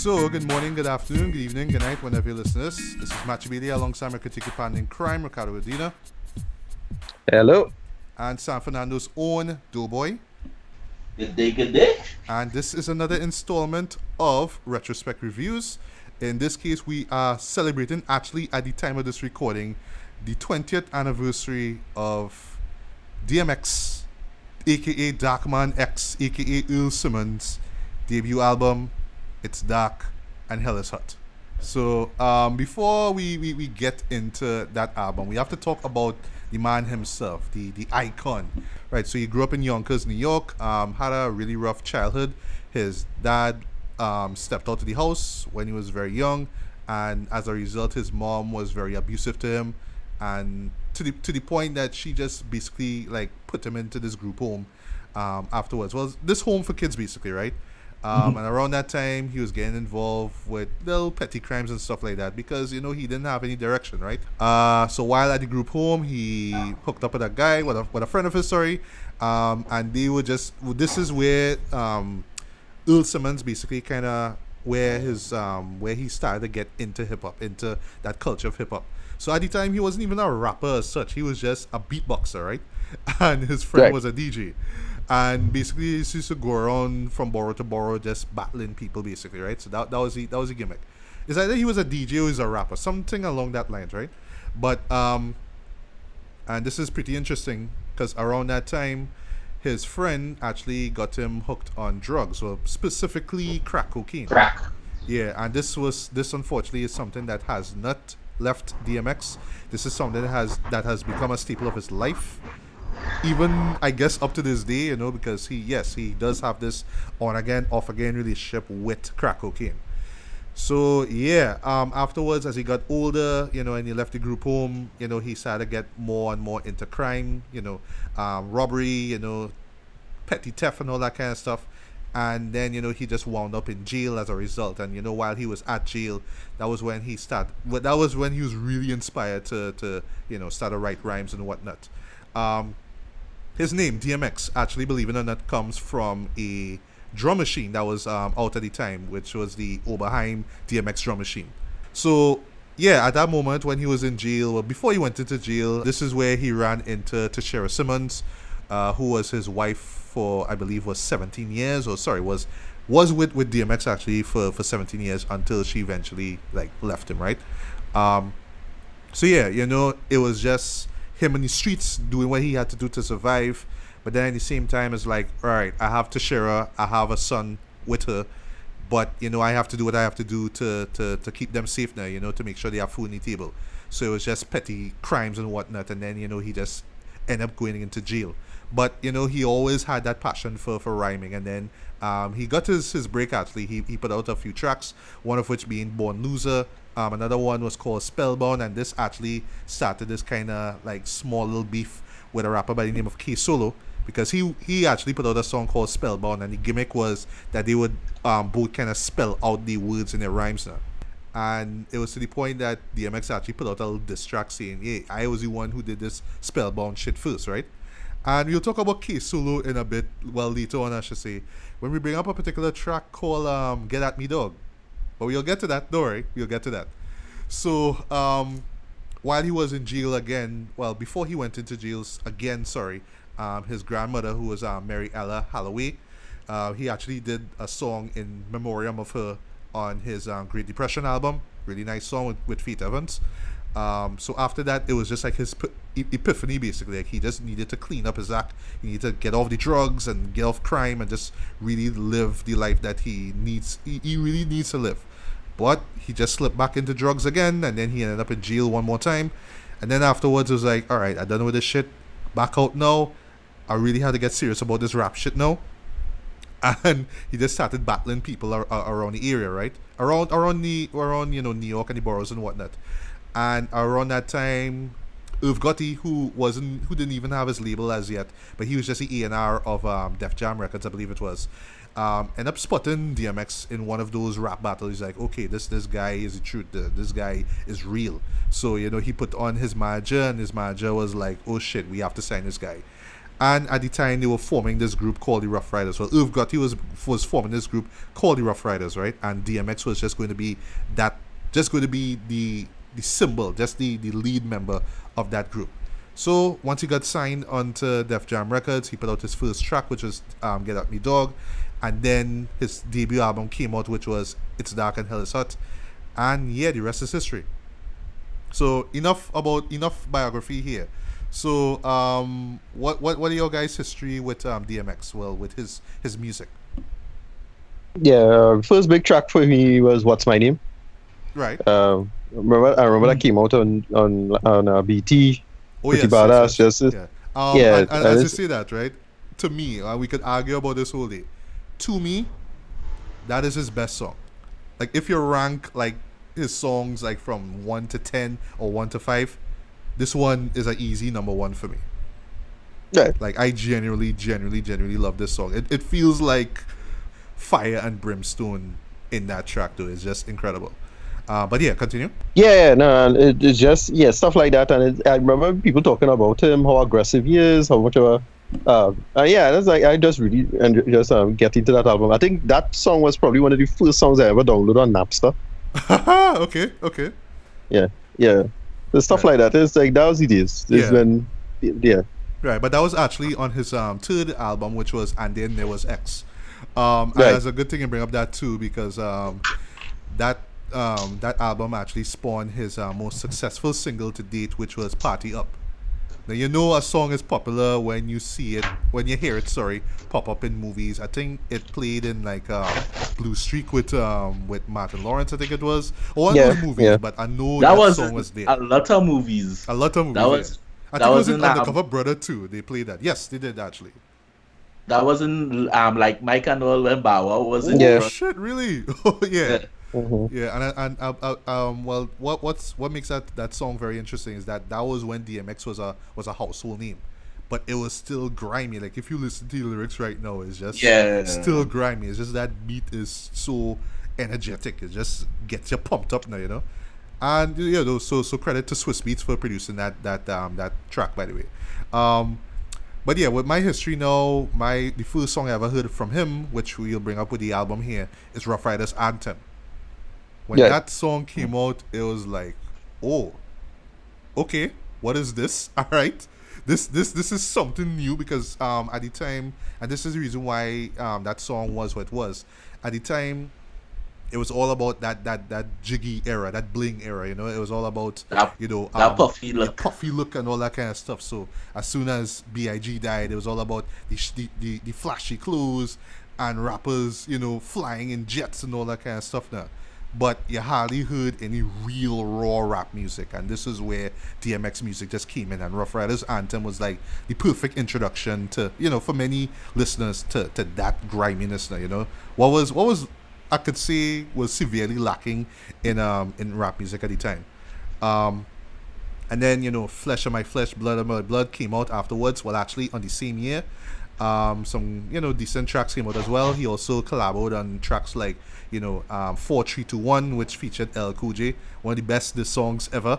So, good morning, good afternoon, good evening, good night, whenever you listen to this. This is Match Media alongside my critique partner in crime, Ricardo Medina, Hello. and San Fernando's own Doe Boi. Good day, good day. And this is another installment of Retrospect Reviews. In this case, we are celebrating, actually, at the time of this recording, the 20th anniversary of DMX, aka Darkman X, aka Earl Simmons' debut album, It's Dark and Hell is Hot. So before we get into that album, we have to talk about the man himself, the icon, right? So he grew up in Yonkers, New York, had a really rough childhood. His dad stepped out of the house when he was very young, and as a result, his mom was very abusive to him, and to the point that she just basically like put him into this group home afterwards. Well, this home for kids basically, right? And around that time, he was getting involved with little petty crimes and stuff like that because, you know, he didn't have any direction, right? So while at the group home, he hooked up with a guy, with a friend of his, sorry. And they were just, this is where Earl Simmons basically kind of, where he started to get into hip-hop, into that culture of hip-hop. So at the time, he wasn't even a rapper as such. He was just a beatboxer, right? And his friend Right. was a DJ. And basically, he used to go around from borough to borough, just battling people, basically, right? So that was the gimmick. It's either he was a DJ or he was a rapper, something along that lines, right? But and this is pretty interesting because around that time, his friend actually got him hooked on drugs, so specifically crack cocaine. Crack. Yeah, and this unfortunately is something that has not left DMX. This is something that has become a staple of his life, even I guess up to this day, you know, because he does have this on again, off again relationship with crack cocaine. So yeah, afterwards as he got older, you know, and he left the group home, you know, he started to get more and more into crime, you know, robbery, you know, petty theft and all that kind of stuff. And then, you know, he just wound up in jail as a result. And, you know, while he was at jail, that was when he was really inspired to you know, start to write rhymes and whatnot. His name, DMX, actually, believe it or not, comes from a drum machine that was out at the time, which was the Oberheim DMX drum machine. So, yeah, at that moment when he was in jail, well, before he went into jail, this is where he ran into Tashera Simmons, who was his wife for, I believe, was 17 years, or sorry, was with DMX actually for 17 years until she eventually, like, left him, right? So, yeah, you know, it was just him in the streets doing what he had to do to survive, but then at the same time it's like, all right, I have Tashera, I have a son with her, but you know, I have to do what I have to do to keep them safe now, you know, to make sure they have food on the table. So it was just petty crimes and whatnot, and then, you know, he just ended up going into jail. But you know, he always had that passion for rhyming, and then he got his break actually. He put out a few tracks, one of which being Born Loser. Another one was called Spellbound, and this actually started this kind of like small little beef with a rapper by the name of K Solo, because he actually put out a song called Spellbound, and the gimmick was that they would both kind of spell out the words in their rhymes now. And it was to the point that DMX actually put out a little diss track saying, hey, I was the one who did this Spellbound shit first, right? And we'll talk about K Solo in a bit, well, later on I should say, when we bring up a particular track called Get At Me Dog. But we'll get to that, don't worry, we'll get to that. So, while he was in jail again, well, before he went into jail again, sorry, his grandmother, who was Mary Ella Holloway, he actually did a song in memoriam of her on his Great Depression album. Really nice song with Faith Evans. So after that, it was just like his epiphany, basically. Like, he just needed to clean up his act. He needed to get off the drugs and get off crime and just really live the life that he needs. He really needs to live. But he just slipped back into drugs again, and then he ended up in jail one more time. And then afterwards, it was like, all right, I'm done with this shit. Back out now. I really had to get serious about this rap shit now. And he just started battling people around the area, right? Around you know, New York and the boroughs and whatnot. And around that time, Irv Gotti, who didn't even have his label as yet, but he was just the A&R of Def Jam Records, I believe it was, ended up spotting DMX in one of those rap battles. He's like, okay, this guy is the truth. This guy is real. So, you know, he put on his manager, and his manager was like, oh shit, we have to sign this guy. And at the time, they were forming this group called the Rough Riders. Well, Irv Gotti was forming this group called the Rough Riders, right? And DMX was just going to be the symbol, just the lead member of that group. So once he got signed onto Def Jam Records, he put out his first track, which was Get At Me Dog. And then his debut album came out, which was It's Dark and Hell Is Hot. And yeah, the rest is history. So enough biography here. So what are your guys' history with DMX? Well, with his music. Yeah, first big track for me was What's My Name. Right. I remember that came out on BT. Oh, Pretty yes, badass. yes. Just Yeah. yeah. And as you say that, right? To me, we could argue about this whole day. To me, that is his best song. Like if you rank like his songs like from 1 to 10 or 1 to 5, this one is an easy number 1 for me. Right. Like I genuinely love this song. It feels like fire and brimstone in that track though. It's just incredible. But yeah, continue. Yeah, no, and it's just stuff like that. And I remember people talking about him, how aggressive he is, how much of a that's like I just really and just get into that album. I think that song was probably one of the first songs I ever downloaded on Napster. Okay. Yeah. The stuff like that. It's like that was the days. When Right, but that was actually on his third album, which was And Then There Was X. And Right. it's a good thing you bring up that too, because that album actually spawned his most successful single to date, which was Party Up. Now you know a song is popular when you hear it, pop up in movies. I think it played in like Blue Streak with Martin Lawrence, I think it was. Or one of those movies, but I know that song was there. A lot of movies. I think it was in Undercover Brother too. They played that. Yes, they did actually. That wasn't like Mike and all when Bow was in. Yeah. Oh shit! Really? Oh yeah. Mm-hmm. Yeah, and well, what makes that song very interesting is that was when DMX was a household name, but it was still grimy. Like if you listen to the lyrics right now, it's just still grimy. It's just that beat is so energetic. It just gets you pumped up now, you know. And yeah, so credit to Swiss Beats for producing that track, by the way. But yeah, with my history now, the first song I ever heard from him, which we'll bring up with the album here, is Rough Riders Anthem. When that song came out, it was like, oh, okay, what is this? All right, this is something new because at the time, and this is the reason why that song was what it was. At the time, it was all about that jiggy era, that bling era. You know, it was all about that puffy look and all that kind of stuff. So as soon as Big died, it was all about the flashy clothes and rappers, you know, flying in jets and all that kind of stuff now. But you hardly heard any real raw rap music, and this is where DMX music just came in, and Rough Riders Anthem was like the perfect introduction to, you know, for many listeners to that griminess now, you know. What was I could say was severely lacking in rap music at the time. And then, you know, Flesh of My Flesh, Blood of My Blood came out afterwards, well actually on the same year. Some, you know, decent tracks came out as well. He also collaborated on tracks like, you know, 4321, which featured LL Cool J, one of the best diss songs ever.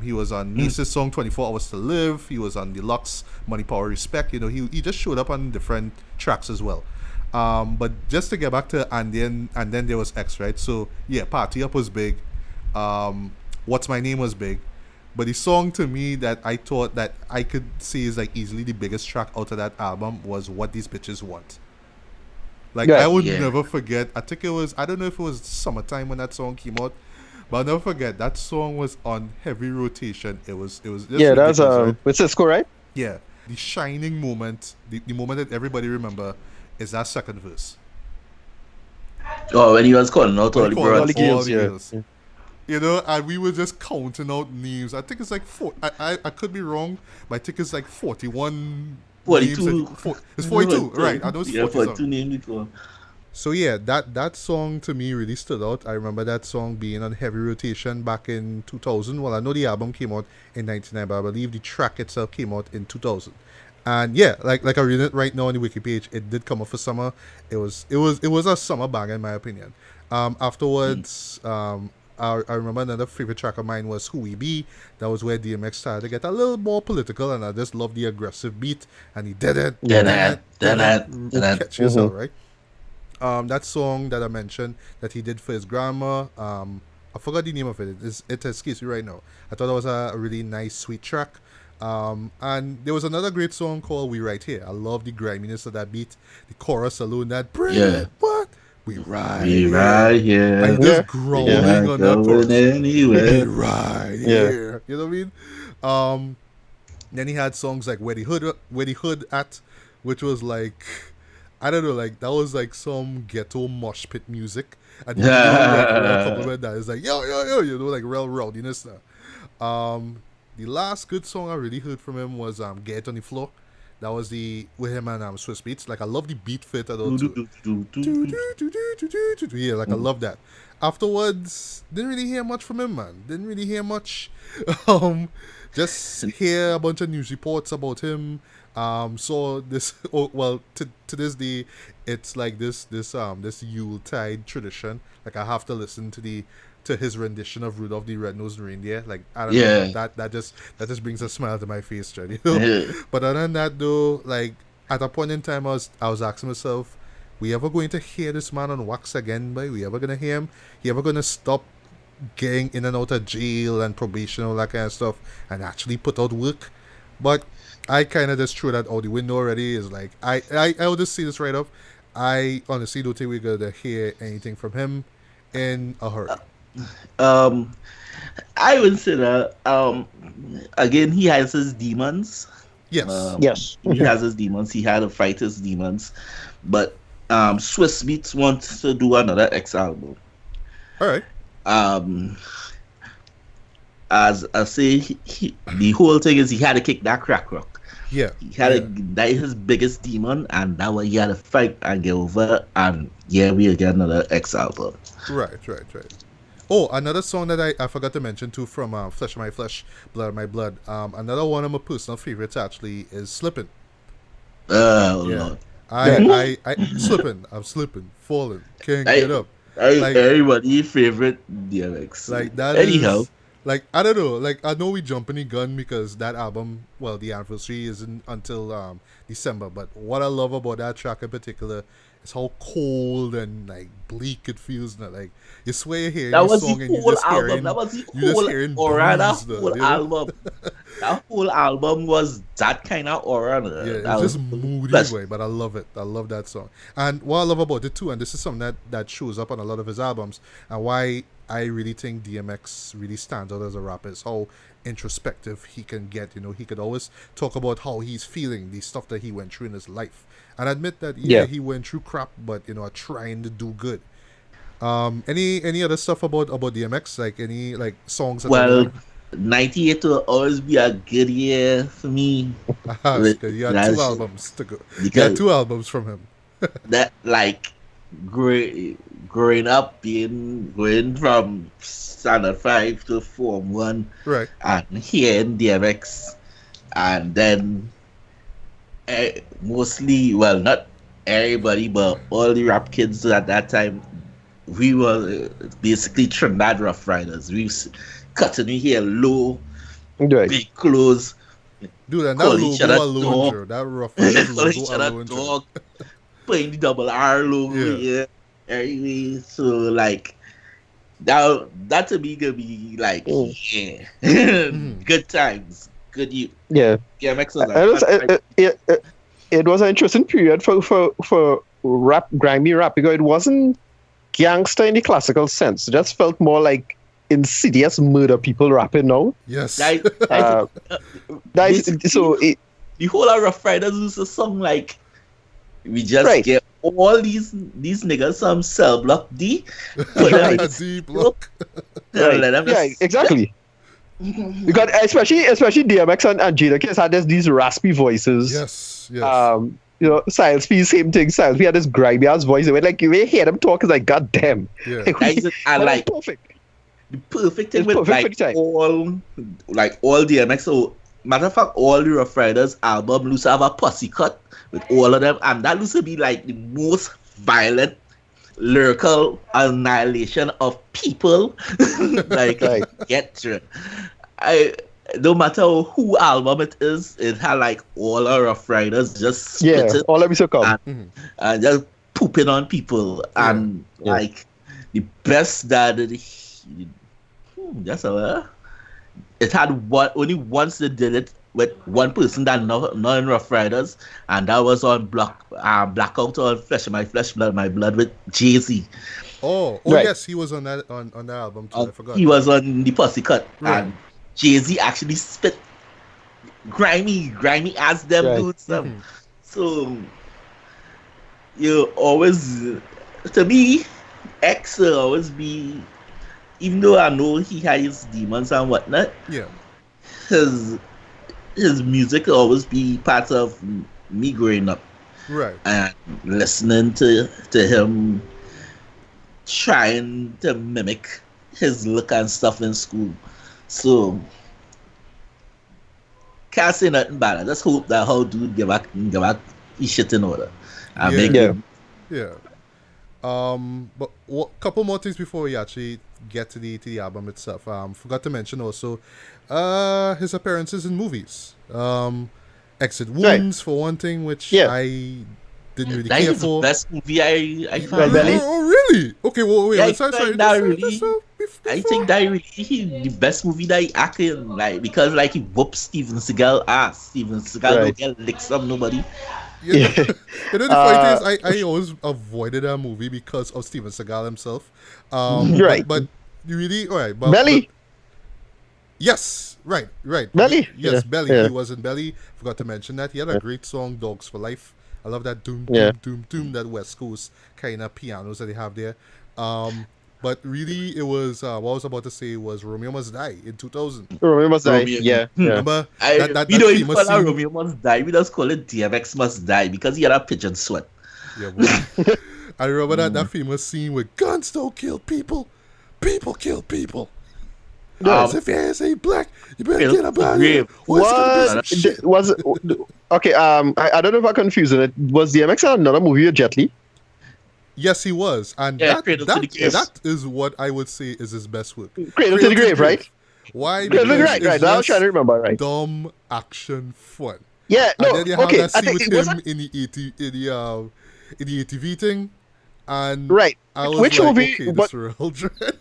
He was on Mace's song 24 Hours to Live. He was on Deluxe, Money, Power, Respect. You know, he just showed up on different tracks as well. But just to get back to and then there was X, right? So yeah, Party Up was big. What's My Name was big. But the song to me that I thought that I could say is like easily the biggest track out of that album was What These Bitches Want. Like I would never forget. I think it was, I don't know if it was summertime when that song came out, but I'll never forget that song was on heavy rotation. It was just that's right? with Cisco, right? Yeah. The shining moment, the moment that everybody remember is that second verse. Oh, when he was calling out all the girls. Yeah. You know, and we were just counting out names. I think it's like I could be wrong, but I think it's like 41 42. Names. It's 42, right? I know it's 42 names. So yeah, that song to me really stood out. I remember that song being on heavy rotation back in 2000. Well, I know the album came out in 99, but I believe the track itself came out in 2000. And yeah, like I read it right now on the wiki page, it did come out for summer. It was a summer bang in my opinion. Afterwards, I remember another favorite track of mine was Who We Be. That was where DMX started to get a little more political, and I just love the aggressive beat. And he did it. Catch yourself, right? That song that I mentioned that he did for his grandma. I forgot the name of it. It escapes me right now. I thought it was a really nice, sweet track. And there was another great song called We Right Here. I love the griminess of that beat. The chorus alone, that what? We right here. And just growling on that chorus. Anywhere. We right here. You know what I mean? Then he had songs like Where the Hood At, which was like, I don't know, like that was like some ghetto mosh pit music. And he would like real compliment that. It's like yo, you know, like real rowdiness now. The last good song I really heard from him was Get On The Floor. That was with him and Swiss Beats. Like I love the beat fit at all too. Yeah, like I love that. Afterwards, didn't really hear much from him, man. Didn't really hear much. Just hear a bunch of news reports about him. So this, to this day, it's like this Yuletide tradition. Like I have to listen to his rendition of Rudolph the Red-Nosed Reindeer. Like I don't know, that just brings a smile to my face, Chad, you know? Yeah. But other than that though, like at a point in time I was asking myself, we ever going to hear this man on wax again, boy? We ever gonna hear him? He ever gonna stop getting in and out of jail and probation, all that kind of stuff, and actually put out work? But I kind of just threw that out the window already. Is like I'll just see this right up. I honestly don't think we're gonna hear anything from him in a hurry. I would say that again, he has his demons. Yes. Yes. He has his demons. He had to fight his demons. But Swiss Beats wants to do another X album. All right. As I say, the whole thing is he had to kick that crack rock. Yeah. He had to, that is his biggest demon, and that way he had to fight and get over. And yeah, we'll get another X album. Right. Oh, another song that I forgot to mention too from Flesh of My Flesh, Blood of My Blood. Another one of my personal favorites actually is Slippin'. Oh, Lord. I'm slipping, falling, can't get up. Like, everybody's favorite DMX. Like that Anyhow. Like I don't know, like I know we jumping the gun because that album, well, the anniversary isn't until December, but what I love about that track in particular is how cold and like bleak it feels now. Like you swear you're hearing that this song and you're just hearing, that was the whole aura. That whole album was that kind of aura. Yeah, it's just moody way, but I love it. I love that song. And what I love about it too, and this is something that shows up on a lot of his albums, and why I really think DMX really stands out as a rapper is how introspective he can get. You know, he could always talk about how he's feeling, the stuff that he went through in his life, and admit that he went through crap, but you know, trying to do good. Any other stuff about DMX, like any like songs? Well, 98 will always be a good year for me. You had 2 albums to go. You had 2 albums from him. That like growing up, going from Standard 5 to Form 1, right, and hearing DMX, and then mostly, well, not everybody, but all the rap kids at that time, we were basically Trinidad Rough Riders. We cutting the hair low, big clothes. Dude, and that logo alone, that Rough Riders logo alone, playing the double R logo here. Anyway, so like that to me gonna be like good times, good you. Yeah. DMX was it was an interesting period for rap, grimy rap, because it wasn't gangster in the classical sense. It just felt more like insidious murder people rapping now. Yes. So the whole Rough Riders was a song like we just get all these niggas some cell block D. D block. Exactly. Because especially DMX and Jadakiss had these raspy voices. Yes. You know, Styles P, same thing. Styles P had this grimy ass voice. Like you hear them talk, it's like, God damn. Yeah. Like perfect. The perfect thing with all DMX. So matter of fact, all the Rough Riders album used to have a posse cut with all of them, and that used to be like the most violent lyrical annihilation of people. Like, get through. No matter who album it is, it had like all our Rough Riders just split it all episode come and just pooping on people. And like the best that it had only once they did it with one person that not in Rough Riders, and that was on Blackout on Flesh of My Flesh, Blood of My Blood with Jay-Z. Yes, he was on that album too. I forgot. He was on the Pussycat, and Jay-Z actually spit grimy as them dudes. So you always, to me, X will always be, even though I know he has demons and whatnot, his music will always be part of me growing up. Right. And listening to him trying to mimic his look and stuff in school. So can't say nothing bad. I just hope that how dude get back his shit in order. But couple more things before we actually get to the album itself. Forgot to mention also his appearances in movies. Exit Wounds for one thing, which I didn't really care for. That is the best movie I found. Oh really? Okay, well wait. I think that really the best movie that he acted in, like, because like he whooped Steven Seagal ass. Steven Seagal don't get licks from nobody. You know, the funny thing is, I always avoided that movie because of Steven Seagal himself. But you really but Belly. Yes, right. Belly. Yes, Belly. Yeah. He was in Belly. Forgot to mention that. He had a great song, Dogs for Life. I love that doom, that West Coast kind of pianos that they have there. But really, it was, what I was about to say was Romeo Must Die in 2000. Romeo Must Die, yeah. Remember? We don't even call it Romeo Must Die. We just call it DMX Must Die because he had a pigeon sweat. Yeah, boy. I remember that famous scene with guns don't kill people. People kill people. If your ass ain't black, you better get about it. Was it? Okay, I don't know if I'm confusing it. Was DMX in another movie with Jet Li? Yes, he was, and that is what I would say is his best work. Cradle to the Grave, right? Why? Because right. I was trying to remember, right? Dumb action fun. Yeah, no, and then you have okay. that scene with him in the ATV thing, and I was which like, movie? Okay, this real dread.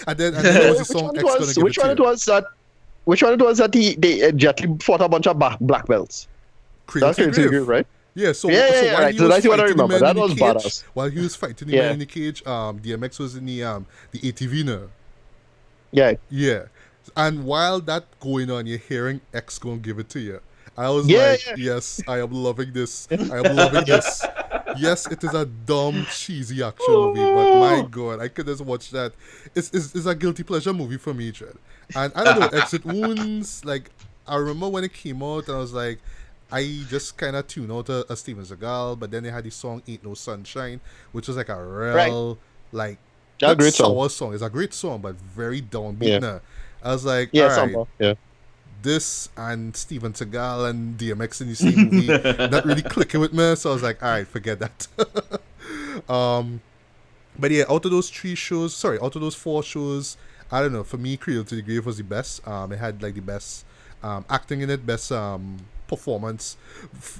And then there was a song X gonna give which one it was that? Which one it was that they Jet Li fought a bunch of black belts? That's Cradle to the Grave, right? Yeah, so right. So that's what I remember. That was badass. While he was fighting the man in the cage, DMX was in the ATV now. Yeah. And while that going on, you're hearing X gonna give it to you. I was yes, I am loving this. Yes, it is a dumb, cheesy action movie, but my God, I could just watch that. It's a guilty pleasure movie for me, Dread. And I don't know, Exit Wounds, like, I remember when it came out, and I was like, I just kind of tuned out a Steven Seagal, but then they had the song Ain't No Sunshine, which was like a real, like, a great sour song. It's a great song, but very downbeat now. I was like, all right, this and Steven Seagal and DMX in the same movie, not really clicking with me, so I was like, all right, forget that. But yeah, out of those four shows, I don't know, for me, Cradle to the Grave was the best. It had like the best acting in it, best performance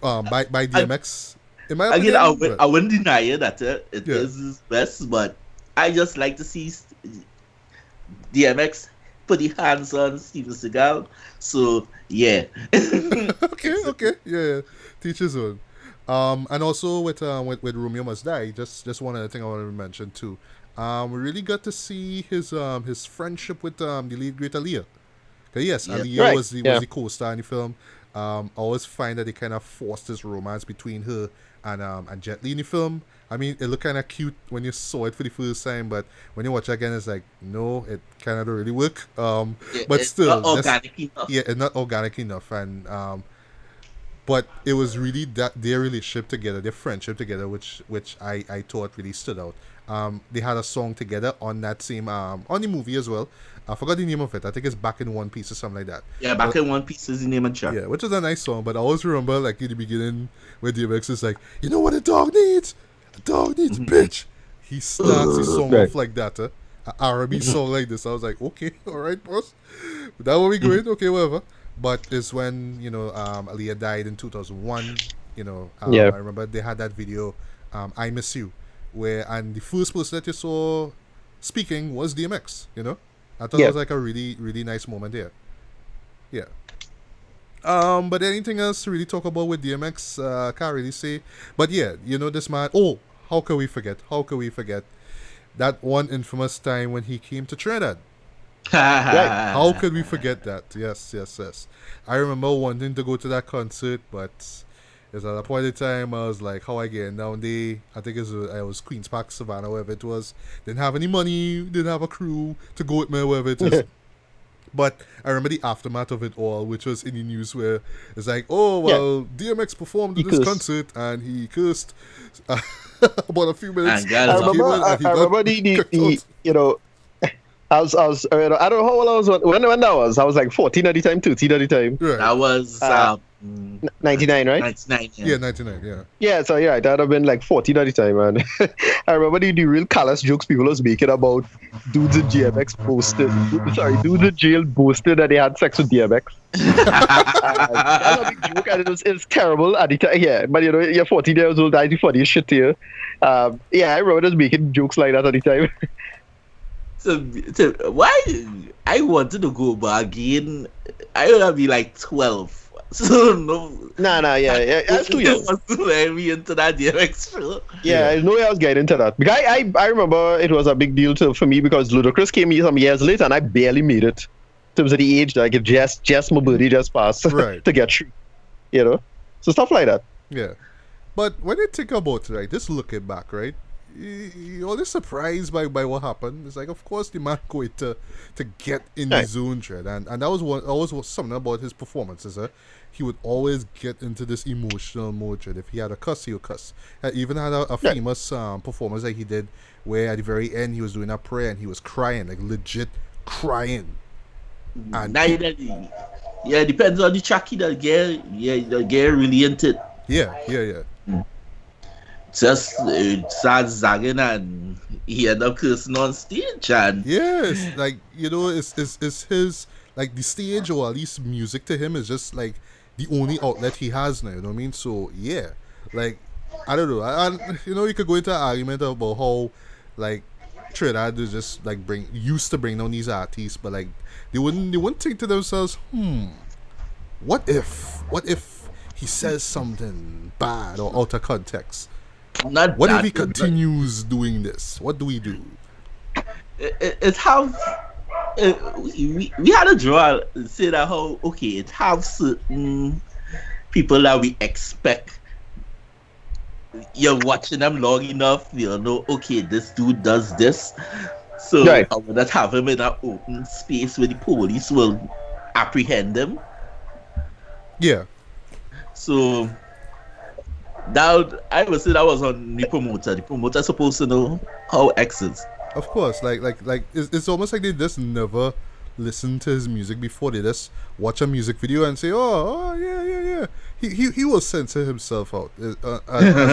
by DMX. In my opinion, I wouldn't deny it that it is his best, but I just like to see DMX put the hands on Steven Seagal. So yeah. okay, yeah. Teach his own. And also with Romeo Must Die, just one other thing I wanted to mention too. We really got to see his friendship with the lead great Aaliyah. Yes, Aaliyah was the co-star in the film. I always find that they kind of forced this romance between her and Jet Li in the film. I mean, it looked kind of cute when you saw it for the first time, but when you watch it again, it's like, no, it kind of don't really work. But still, not organic enough. Yeah, it's not organic enough, and but it was really their relationship together, their friendship together, which I thought really stood out. They had a song together on that same on the movie as well. I forgot the name of it. I think it's Back in One Piece or something like that. Yeah, Back in One Piece is the name of the track. Yeah, which is a nice song, but I always remember like in the beginning where DMX is like, you know what a dog needs? A dog needs a bitch. he starts his song Right. off like that, an Arabic song like this. I was like, okay, all right, boss. That will be great. Okay, whatever. But it's when Aaliyah died in 2001. Yeah. I remember they had that video, "I Miss You," and the first person that you saw speaking was DMX. I thought it was like a really really nice moment there. Yeah. But anything else to really talk about with DMX? Can't really say. But yeah, this man. Oh, how can we forget? How can we forget that one infamous time when he came to Trinidad? How could we forget that? Yes, yes, yes. I remember wanting to go to that concert, but it's at a point in time I was like, how I get down there? I think I was Queens Park, Savannah, wherever it was. Didn't have any money, didn't have a crew to go with me, wherever it is. But I remember the aftermath of it all, which was in the news where it's like, oh, well, DMX performed at this concert and he cursed about a few minutes. I remember the I was I don't know how old I was when that was. I was like 14 at the time, 13 at the time. Right. That was 99, right? 99. Yeah, 99, yeah. Yeah, so yeah, that would have been like 14 at the time, man. I remember the real callous jokes people was making about dudes in GMX dudes in jail boasted that they had sex with DMX. That's a big joke, and it's terrible at the time. Yeah, but you're 14 years old, that's the funniest shit here. Yeah, I remember just making jokes like that at the time. So why I wanted to go, but again, I would have been like 12. So no. Yeah, that's 2 years. Let me into that DMX show. Yeah, there's no way I was getting into that. Because I remember it was a big deal for me because Ludacris came here some years later and I barely made it. In terms of the age, like it just my birthday just passed Right. to get through. So stuff like that. Yeah. But when you think about it, right, just looking back, right, you're always surprised by what happened. It's like, of course, the man going to get in the zone, Dread. And that was always was something about his performances. He would always get into this emotional mode, Dread. If he had a cuss, he would cuss. He even had a famous performance that he did where at the very end he was doing a prayer and he was crying, like legit crying. And it depends on the track you get. Yeah, the get really into it. Yeah. Just starts zagging and he end up cursing on stage and yes, like it's his, like, the stage, or at least music to him is just like the only outlet he has now. You know what I mean? So yeah, like I don't know. You could go into an argument about how like Trinidad is just like used to bring down these artists, but like they wouldn't think to themselves, what if he says something bad or out of context? What if he continues doing this? What do we do? It's how we had a draw. Say that how it have certain people that we expect. You're watching them long enough, you know. Okay, this dude does this, so right. I will not have him in an open space where the police will apprehend him. Yeah. So that I would say that was on the promoter. The promoter supposed to know how X is. Of course, like it's almost like they just never listen to his music before. They just watch a music video and say, oh yeah. He will censor himself out.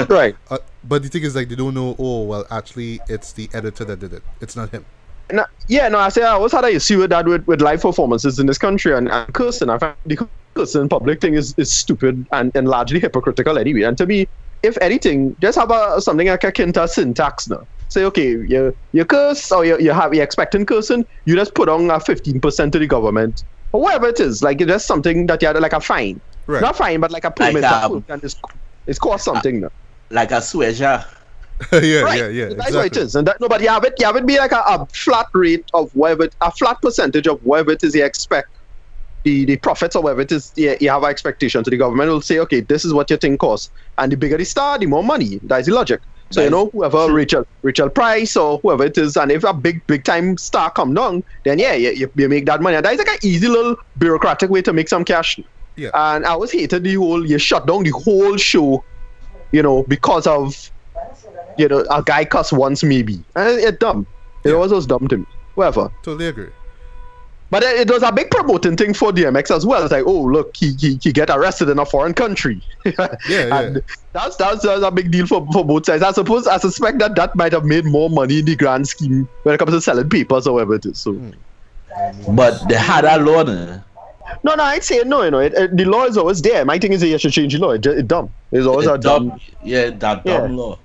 Right. But the thing is, like, they don't know. Oh well, actually, it's the editor that did it. It's not him. I say I always had an issue with that with live performances in this country and cursing. I find the cursing public thing is stupid and largely hypocritical anyway. And to me, if anything, just have something like akin to syntax now. Say, okay, you curse or you're expecting cursing, you just put on a 15% to the government or whatever it is. Like, it's just something that you had like a fine. Right. Not fine, but like a permit. And it's cost something now. Like a sweater. yeah. That's Exactly. what it is. And but you have it be like a flat rate of whatever, a flat percentage of whatever it is you expect. The profits or whatever it is, you have an expectation. So the government will say, okay, this is what your thing costs. And the bigger the star, the more money. That's the logic. So, whoever Rachel Price or whoever it is, and if a big time star come down, then you make that money. And that's like an easy little bureaucratic way to make some cash. Yeah. And I always hated you shut down the whole show, because of, a guy cuss once maybe. And it's dumb. It always was dumb to me. Whatever. Totally agree. But it was a big promoting thing for DMX as well. It's like, oh, look, he get arrested in a foreign country. And that's a big deal for both sides. I suspect that might have made more money in the grand scheme when it comes to selling papers or whatever it is. So, But they had a law. No, I'd say no. The law is always there. My thing is that you should change the law. It's dumb. It's always a dumb. Yeah, that dumb law.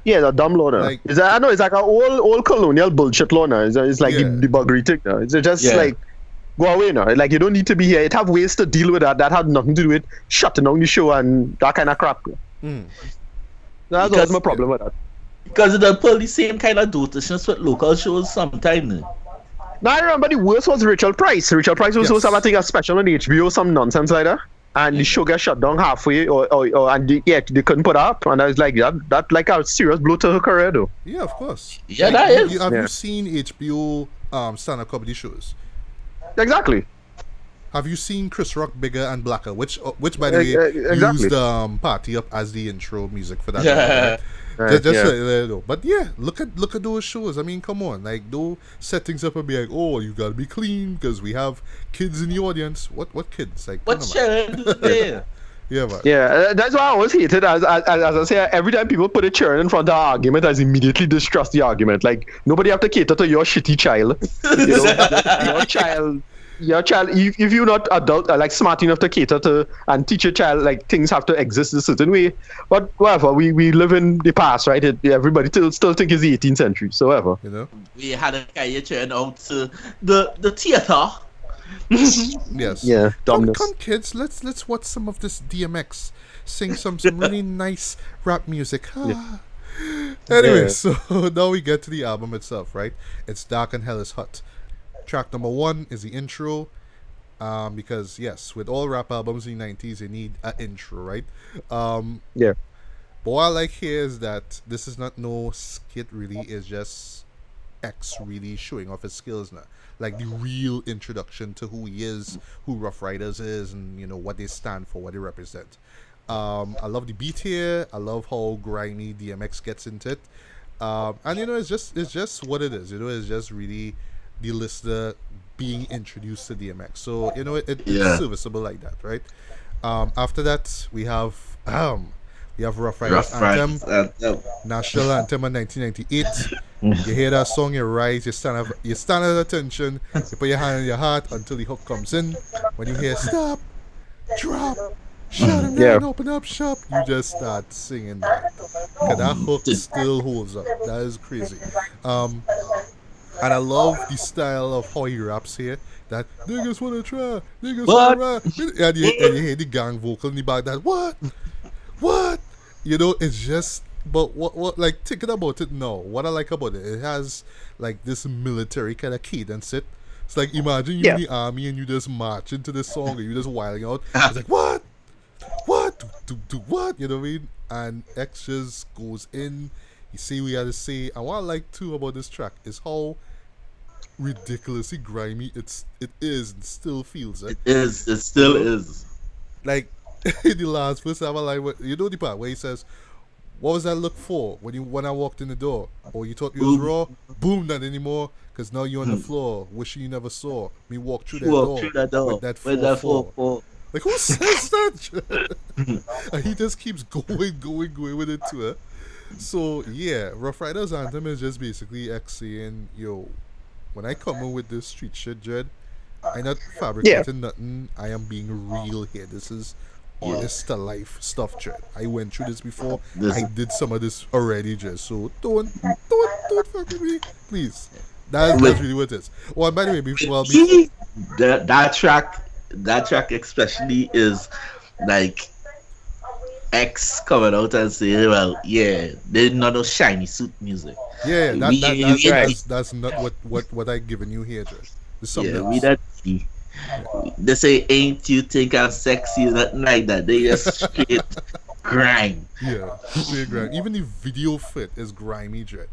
Yeah, the dumb law now. It's like an old colonial bullshit law now. It's like the buggery thing now. It's just like, go away now. Like, you don't need to be here. It have ways to deal with that. That had nothing to do with shutting down the show and that kind of crap. That's always my problem with that. Because they pull the same kind of dotations with local shows sometimes. Now, I remember the worst was Richard Price. Richard Price was supposed to have, I think, a special on HBO, some nonsense like that. And the show got shut down halfway, and they couldn't put up. And I was like, that like a serious blow to her career, though. Yeah, of course. Yeah, that is. Have you seen HBO stand-up comedy shows? Exactly. Have you seen Chris Rock Bigger and Blacker, which by the way used Party Up as the intro music for that? Yeah. But yeah, look at those shows. I mean, come on, like, don't set things up and be like, oh, you gotta be clean because we have kids in the audience. What kids? Like, what there? Yeah, man. Yeah, that's why I always hated. As I say, every time people put a children in front of an argument, I immediately distrust the argument. Like, nobody have to cater to your shitty child. Your child, if you're not adult, like smart enough to cater to and teach your child, like, things have to exist a certain way. But whatever, we live in the past, right? Everybody still think it's the 18th century, so whatever. You know, we had a carry your children out to the theater. Yes. Yeah. Come, kids. Let's watch some of this DMX. Sing some really nice rap music. Anyway, so now we get to the album itself, right? It's Dark and Hell is Hot. Track number 1 is the intro, because yes, with all rap albums in the 90s, you need an intro, right? But what I like here is that this is not no skit really, it's just X really showing off his skills now. Like the real introduction to who he is, who Rough Riders is, and you know what they stand for, what they represent. I love the beat here. I love how grimy DMX gets into it. And you know, it's just what it is. You know, it's just really the listener being introduced to DMX. So, you know, it's serviceable like that, right? After that, we have Rough Riders Anthem, National Anthem of 1998. You hear that song, you rise, you stand at attention, you put your hand on your heart until the hook comes in. When you hear stop, drop, shut him down, open up shop, you just start singing that. Because that hook still holds up. That is crazy. And I love the style of how he raps here. That niggas wanna try, niggas wanna rap. And you hear the gang vocal in the back. That what? You know, it's just. But what? Like, thinking about it now, what I like about it, it has like this military kind of cadence. It's like, imagine you in the army and you just march into this song and you just wilding out. It's like what? Do what? You know what I mean? And X just goes in. You see what he had to say. And what I like too about this track is how ridiculously grimy it is and still feels. Right? It still is. Like in the last verse, I have a line, you know the part where he says, "What was that look for when I walked in the door? Oh, you thought you was raw? Boom, not anymore. Because now you're on the floor, wishing you never saw me walk through that door with that 4-4." Like, who says that? And he just keeps going with it too. Eh? So yeah, Rough Riders Anthem is just basically X saying, yo, when I come in with this street shit, Jed, I'm not fabricating nothing. I am being real here. This is honest to life stuff, Jed. I went through this before. I did some of this already, Jed. So don't fuck with me, please. That's really what it is. Well, by the way, that track especially is like X coming out and saying, well, there's not no shiny suit music. Yeah, that's not what I given you here, Josh. They say, ain't you think I'm sexy? Nothing like that. They just straight grind. Yeah, straight grind. Even the video fit is grimy, Dread.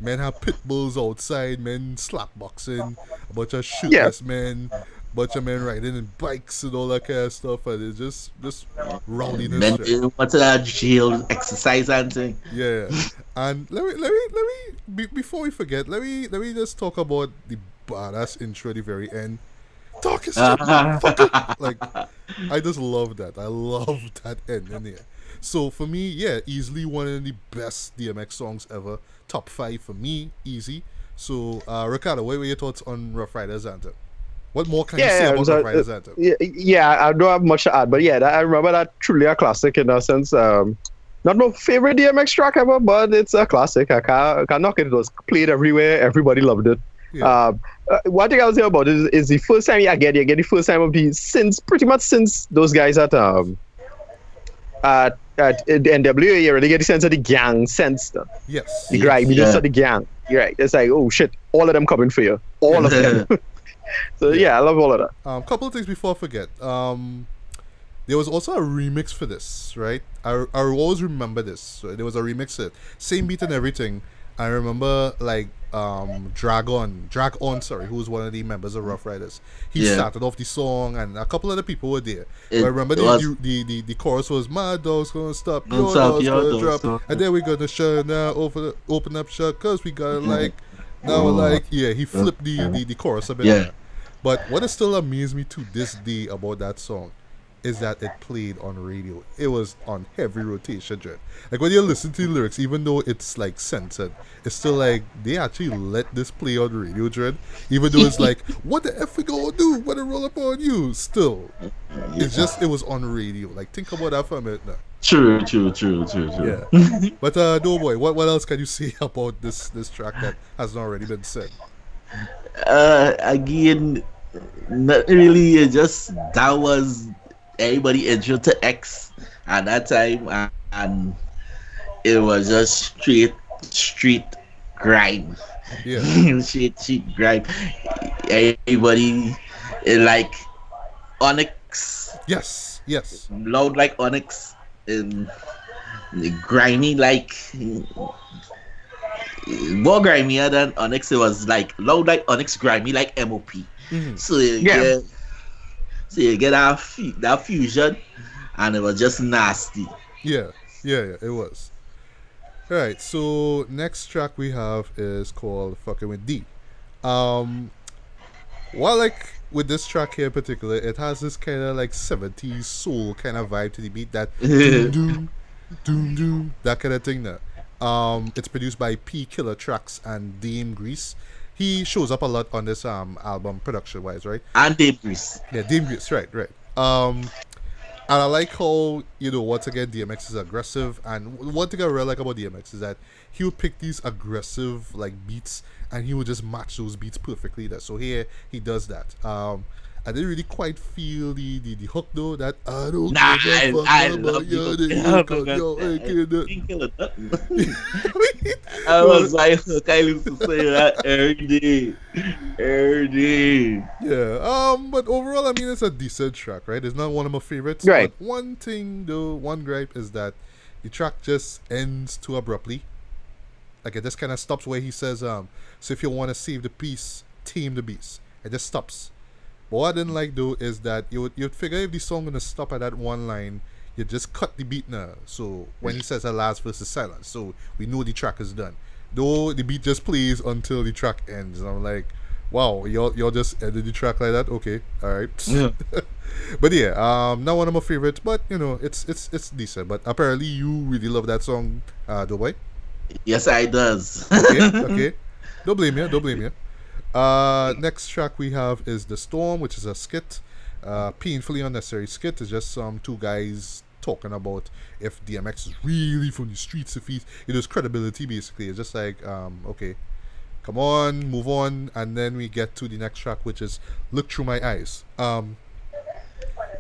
Men have pit bulls outside, men slap boxing, a bunch of shootless men, bunch of men riding in bikes and all that kind of stuff, and it's just rowdiness. Men want to jail exercise and thing. Yeah, and let me before we forget, let me just talk about the badass intro at the very end. Talk is shit, motherfucker. Like, I just love that. I love that end in there. So for me, yeah, easily one of the best DMX songs ever. Top 5 for me, easy. So, Ricardo, what were your thoughts on Rough Riders Anthem? What more can you say about Rough Riders Anthem? Yeah, I don't have much to add, but yeah, I remember that truly a classic in a sense. Not my favorite DMX track ever, but it's a classic. I can't knock it. It was played everywhere. Everybody loved it. Yeah. One thing I was saying about it is the first time you get the first time of the pretty much since those guys at NWA, you really get the sense of the gang sense. Yes. The griminess of the gang. You're right. It's like, oh shit, all of them coming for you. All of them. So yeah, I love all of that. Couple of things before I forget. There was also a remix for this, right? I always remember this. So there was a remix, same beat and everything. I remember like Drag On, who was one of the members of Rough Riders. He started off the song, and a couple other people were there. But I remember the chorus was "My dog's gonna stop, your dog's gonna drop, and then we're gonna shut now, open up shut, cause we gotta like now like he flipped the chorus a bit. Yeah. But what has still amazed me to this day about that song is that it played on radio. It was on heavy rotation, Dread. Like when you listen to the lyrics, even though it's like censored, it's still like they actually let this play on radio, Dread. Even though it's like, what the F we gonna do when it roll up on you? Still, it's just, it was on radio. Like, think about that for a minute now. True. Yeah. But Doe Boi, what else can you say about this track that hasn't already been said? Again, not really. It just, that was everybody intro to X at that time, and it was just street grime. Yeah. street grime. Everybody like Onyx. Yes. Loud like Onyx, and grimy like more grimier than Onyx. It was like loud like Onyx, grimy like MOP. Mm-hmm. So you get that fusion, and it was just nasty. Yeah, it was. Alright, so next track we have is called Fucking With D. Well, like with this track here in particular, it has this kind of like 70s soul kind of vibe to the beat, that doom, that kind of thing there. It's produced by P Killer Tracks and Dame Grease. He shows up a lot on this album production wise, right? And Dame Grease. Yeah, Dame Grease, right. And I like how, once again, DMX is aggressive. And one thing I really like about DMX is that he would pick these aggressive like beats, and he would just match those beats perfectly. So here he does that. I didn't really quite feel the hook though. That I don't give a fuck about your I was like, I used to say that every day. Yeah. But overall, I mean, it's a decent track, right? It's not one of my favorites. Right. But one thing though, one gripe is that the track just ends too abruptly. Like it just kind of stops where he says, so if you want to save the peace, tame the beast. It just stops. But what I didn't like though is that you'd figure if the song gonna stop at that one line, you just cut the beat now. So when he says the last verse is silence, so we know the track is done. Though the beat just plays until the track ends. And I'm like, wow, y'all just ended the track like that? Okay, alright. Yeah. But yeah, not one of my favorites, but it's decent. But apparently you really love that song, Doe Boi. Yes, I does. Okay. Don't blame you. Next track we have is The Storm, which is a skit. Painfully unnecessary skit. It's just two guys talking about if DMX is really from the streets, if he's, his credibility basically. It's just like, okay, come on, move on. And then we get to the next track, which is Look Through My Eyes.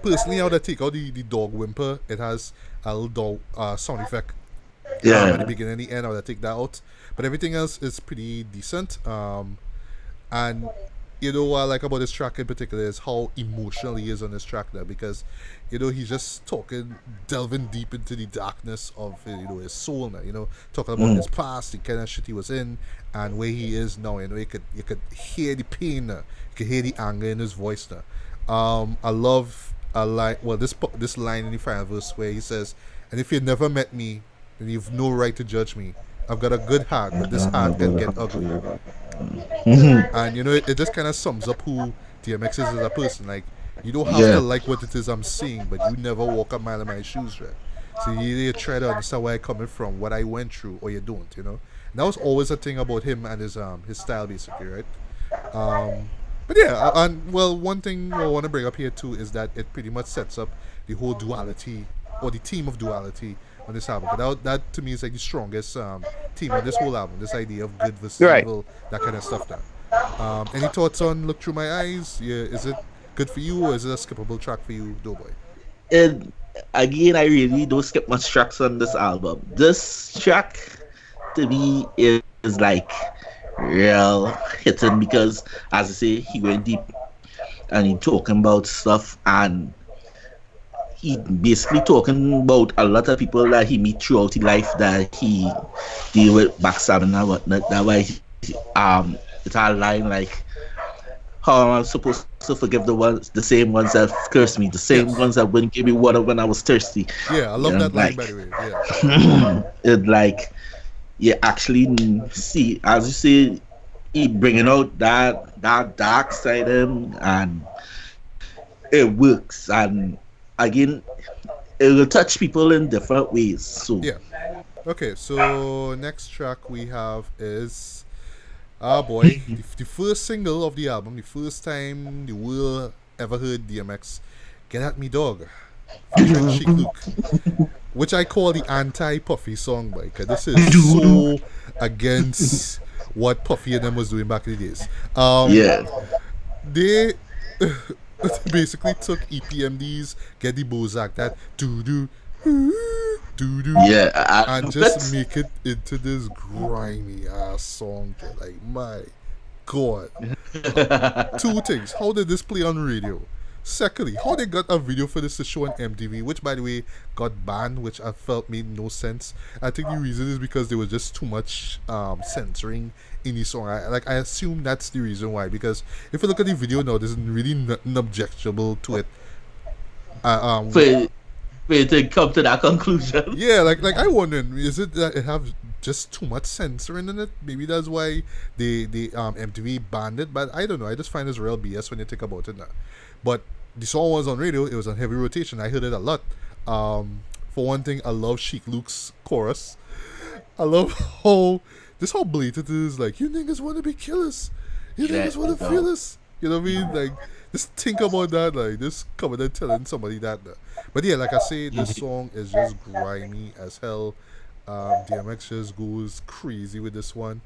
Personally, I would take out the dog whimper. It has a little dog sound effect at the beginning and the end. I would take that out. But everything else is pretty decent. And what I like about this track in particular is how emotional he is on this track there, because he's just delving deep into the darkness of his soul now, talking about his past, the kind of shit he was in, and where he is now. You could hear the pain now, you could hear the anger in his voice now. I love a line, this line in the final verse where he says, "And if you never met me, then you've no right to judge me. I've got a good heart, but this heart can get ugly." And it just kind of sums up who DMX is as a person. Like, you don't have to like what it is I'm saying, but you never walk a mile in my shoes, right? So you try to understand where I'm coming from, what I went through, or you don't, you know. And that was always a thing about him and his style, basically, right? But yeah, and well, one thing I want to bring up here too is that it pretty much sets up the whole duality or the theme of duality on this album. But that to me is like the strongest theme on this whole album. This idea of good versus evil, that kind of stuff. There. Any thoughts on "Look Through My Eyes"? Yeah, is it good for you, or is it a skippable track for you, Doe Boi? And again, I really don't skip much tracks on this album. This track to me is like real hitting because, as I say, he went deep and he talking about stuff, and he basically talking about a lot of people that he meet throughout his life that he deal with backstabbing and whatnot. That why it's a line like, how am I supposed to forgive the same ones that cursed me, the same ones that wouldn't give me water when I was thirsty. Yeah, I love that line, by the way. Yeah. It like, you actually see, as you say, he bringing out that dark side of him, and it works. And again, it will touch people in different ways. So yeah. Okay, so next track we have is the first single of the album, the first time the world ever heard DMX, "Get At Me Dog," featuring Chic Luke, which I call the anti-Puffy song, because this is so against what Puffy and them was doing back in the days. They basically took EPMD's "Get the Bozak," that doo-doo, doo-doo, and just make it into this grimy ass song. Like, my God. Two things: how did this play on radio? Secondly, how they got a video for this to show on MTV, which, by the way, got banned, which I felt made no sense. I think the reason is because there was just too much censoring in the song. I assume that's the reason why. Because if you look at the video now, there's really nothing objectionable to it. For you to come to that conclusion. Yeah, like I wonder, is it that it have just too much censoring in it? Maybe that's why the MTV banned it. But I don't know. I just find this real BS when you think about it now. But the song was on radio. It was on heavy rotation. I heard it a lot. For one thing, I love Chic Luke's chorus. I love how blatant it is. Like, you niggas want to be killers. You niggas want to feel us. You know what I mean? Like, just think about that. Like, just coming and telling somebody that. But yeah, like I say, this song is just grimy as hell. DMX just goes crazy with this one.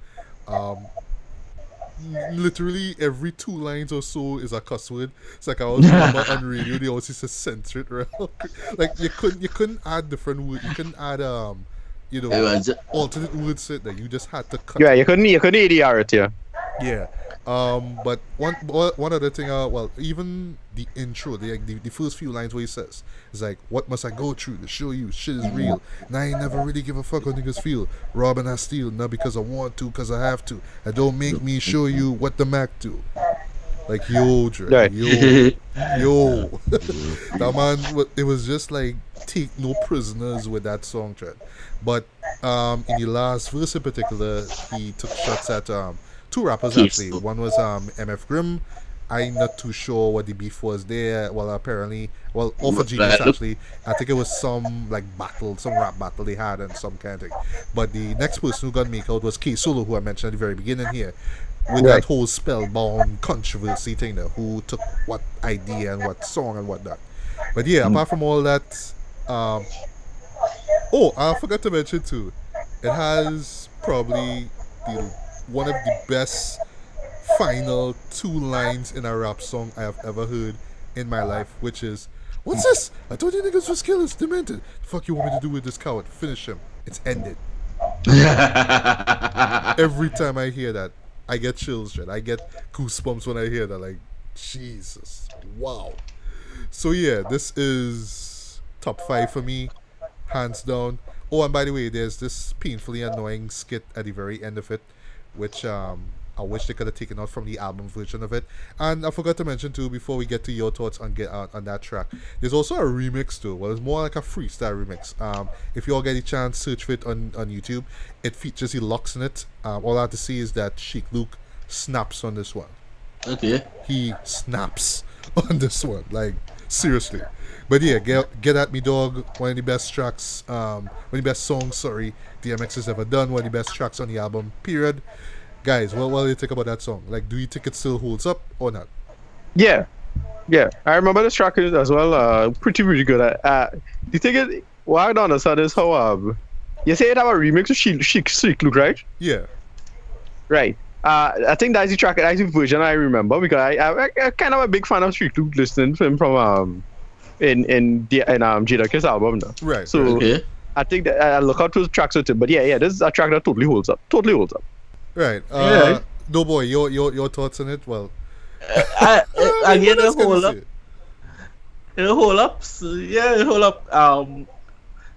Literally every 2 lines or so is a cuss word. It's like I always remember on radio they always used to censor it real. Like you couldn't add different words. You couldn't add alternate words to it that you just had to cut. Yeah, you couldn't ADR it, yeah. Yeah. But one other thing, even the intro, the first few lines where he says, it's like, what must I go through to show you shit is real? And I ain't never really give a fuck how niggas feel. Rob and I steal, not because I want to, because I have to. And don't make me show you what the Mac do. Like, yo, Dre, yo. That man, it was just like, take no prisoners with that song, Dre. But in the last verse in particular, he took shots at 2 rappers actually. One was MF Grimm. I'm not too sure what the beef was there. Well, apparently, all for Genius actually. I think it was some battle, some rap battle they had and some kind of thing. But the next person who got make out was K Solo, who I mentioned at the very beginning here, with that whole spellbound controversy thing there, who took what idea and what song and whatnot. But yeah, apart from all that, I forgot to mention too, it has probably one of the best final 2 lines in a rap song I have ever heard in my life, which is, "What's this? I told you niggas was killers, demented. The fuck you want me to do with this coward? Finish him. It's ended." Every time I hear that, I get chills, right? I get goosebumps when I hear that. Like, Jesus, wow. So yeah, this is top 5 for me, hands down. Oh, and by the way, there's this painfully annoying skit at the very end of it, which I wish they could have taken out from the album version of it. And I forgot to mention too, before we get to your thoughts on that track, there's also a remix too. Well, it's more like a freestyle remix. If you all get a chance, search for it on YouTube. It features the locks in it. All I have to see is that Chic Luke snaps on this one. Okay. He snaps on this one, like seriously. But yeah, get at me, dog. One of the best tracks, one of the best songs. Sorry, DMX has ever done. One of the best tracks on the album. Period. Guys, what do you think about that song? Like, do you think it still holds up or not? Yeah, yeah. I remember this track as well. Pretty good. The thing is, what I don't understand is how you say it have a remix of Chic Luke, right? Yeah. Right. I think that's the track, that's the version I remember because I kind of a big fan of Chic Luke listening to him from in Jadakiss album now. Right. So Okay. I think that I look out to the tracks with him. But yeah, this is a track that totally holds up. Totally holds up. Right. Yeah. Doe Boi, your thoughts on it? Well, Again, that's a good to hold see up. it. A hold up. So, yeah, a hold up.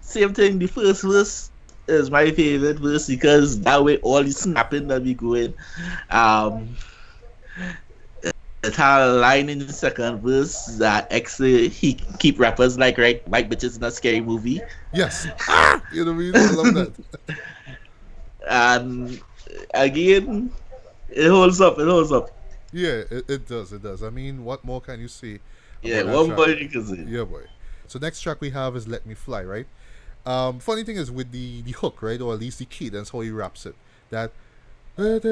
Same thing. The first verse is my favorite verse because that way all the snapping that we going. It had a line in the second verse that X he keep rappers like white bitches in a scary movie. Yes. You know what I mean? I love that. And again, it holds up. It holds up. Yeah, it does. It does. I mean, what more can you say? Yeah, about that one track? more you can say. Yeah, boy. So next track we have is "Let Me Fly," right? Funny thing is with the hook, right, or at least the cadence, how he raps it. That it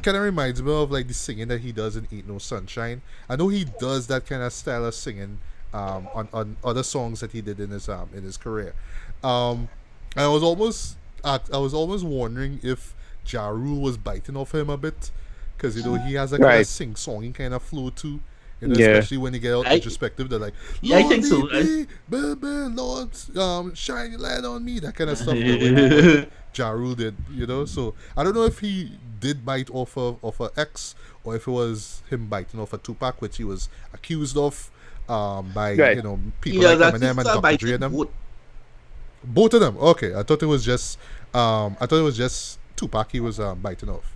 kind of reminds me of like the singing that he does in "Ain't No Sunshine." I know he does that kind of style of singing on other songs that he did in his career. I was almost wondering if Ja Rule was biting off him a bit, because you know he has a kind of Right. sing-songy kind of flow too. You know, Yeah. especially when you get out introspective, they're like, Yeah, I think so. Lord, baby, Lord, shine your light on me, that kind of stuff. What Ja Rule did, you know. So I don't know if he did bite off of X, or if it was him biting off of Tupac, which he was accused of by Right. you know people Yeah, like that's Eminem and Dr. Dre and them. both. Both of them. Okay, I thought it was just Tupac he was biting off.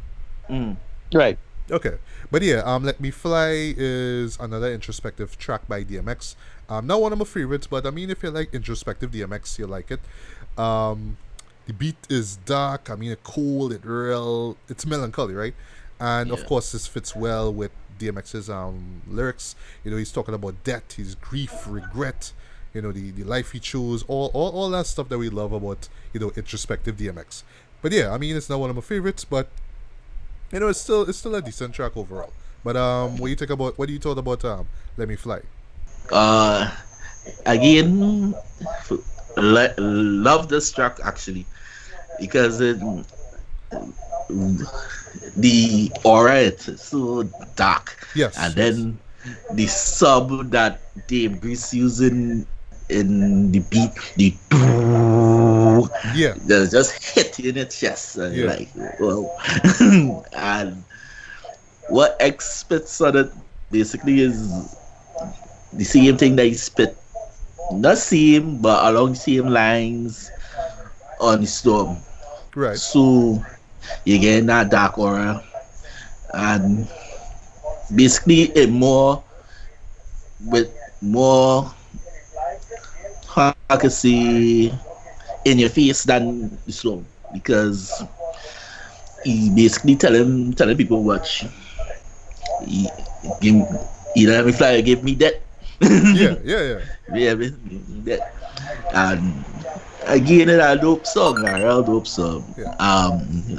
Right. Okay, but yeah, "Let Me Fly" is another introspective track by DMX. Not one of my favorites, but I mean, if you like introspective DMX, you like it. The beat is dark. I mean, it's cool. It's melancholy, right? And of Yeah. course, this fits well with DMX's lyrics. You know, he's talking about death, his grief, regret. You know, the life he chose, all that stuff that we love about introspective DMX. But yeah, I mean, it's not one of my favorites, but you know, it's still a decent track overall. But what do you thought about "Let Me Fly"? Again, love this track actually because the aura it's so dark. Yes. And then the sub that Dave Grease using in the beat, the Yeah. they just hit you in the chest and you're Yeah. like, whoa. And what X spits on it basically is the same thing that he spit, not same but along the same lines on the Storm. Right. So you get that dark aura and basically it more how I can say in your face than the Storm, because he basically telling people watch. He let me fly or give me that. Yeah. Yeah, that. And again, it's a dope song, a real dope song. Yeah.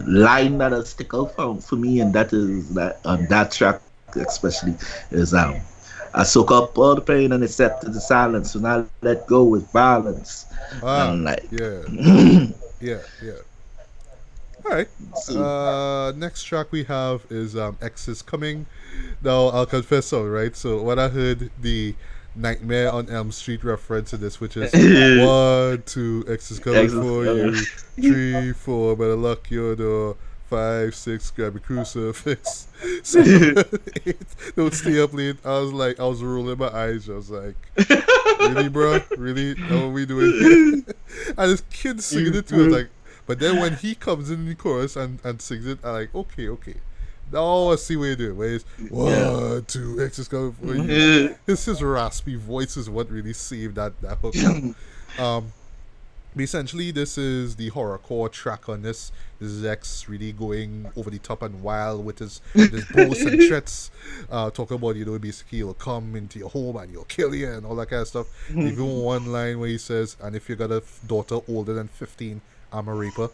Line that has stick out for me, and that is that on that track especially is I soak up all the pain and accept the silence, and I let go with violence. I'm like, Yeah. All right. Next track we have is "X Is Coming." Now I'll confess so, right? So when I heard the "Nightmare on Elm Street" reference to this, which is 1, 2, X is coming X is for coming. you, 3, 4, better lock your door, 5, 6, grab a crucifix, 7, 8, don't stay up late. I was rolling my eyes. I was like, really, bro? Really? How are we doing here? And this kid singing it too. I was like, but then when he comes in the chorus and sings it, I'm like, okay. Now I see what you're doing. Where it's 1, 2, X is coming for you. His raspy voice is what really saved that hook. essentially, this is the horrorcore track on this. This is X really going over the top and wild with his boasts and threats. Talking about, basically he'll come into your home and he'll kill you and all that kind of stuff. Even one line where he says, "And if you got a daughter older than 15, I'm a raper."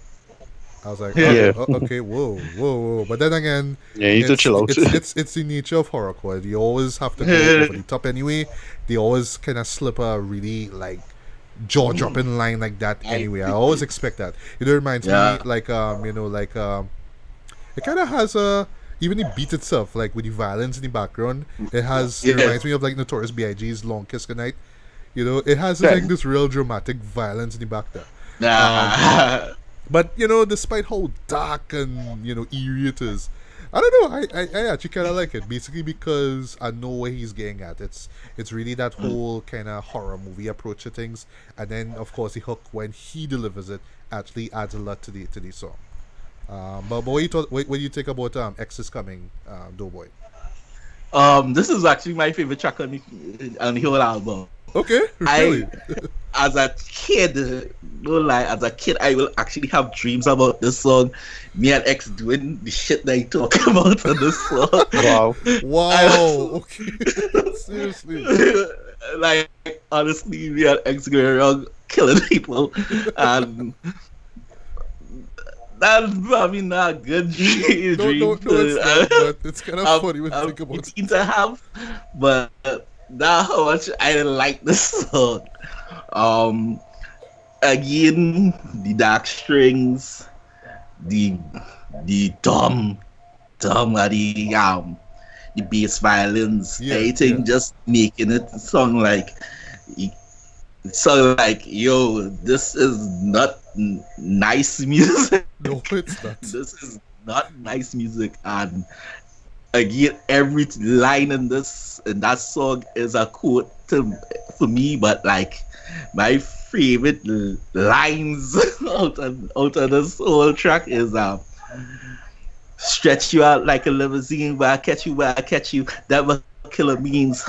I was like, okay, whoa. But then again, you need to chill out. It's the nature of horrorcore. You always have to go over the top anyway. They always kind of slip a really like jaw-dropping line like that anyway. I always expect that. It reminds me like it kind of has even the beat itself, like with the violence in the background, it reminds me of like Notorious B.I.G's Long Kiss Goodnight. It has like this real dramatic violence in the back there. But despite how dark and eerie it is, I don't know. I actually kind of like it, basically because I know where he's getting at. It's really that whole kind of horror movie approach to things, and then of course the hook when he delivers it actually adds a lot to the song. But what do you think about X is Coming, Doe Boi? This is actually my favorite track on the whole album. Okay, really? As a kid, no lie, I will actually have dreams about this song. Me and X doing the shit that he talk about on this song. Wow. Okay. Seriously. Like, honestly, me and X going around killing people. And that's probably not a good dream. No, it's not, but it's kind of funny when you think about it. To have, but that's how much I like this song. Again, the dark strings, the dumb, the bass violins, everything just making it sound like, yo, this is not nice music. No, it's not. This is not nice music, and again, every line in that song is a quote for me, but like my favorite lines out of this whole track is stretch you out like a limousine, where I catch you, that what killer means.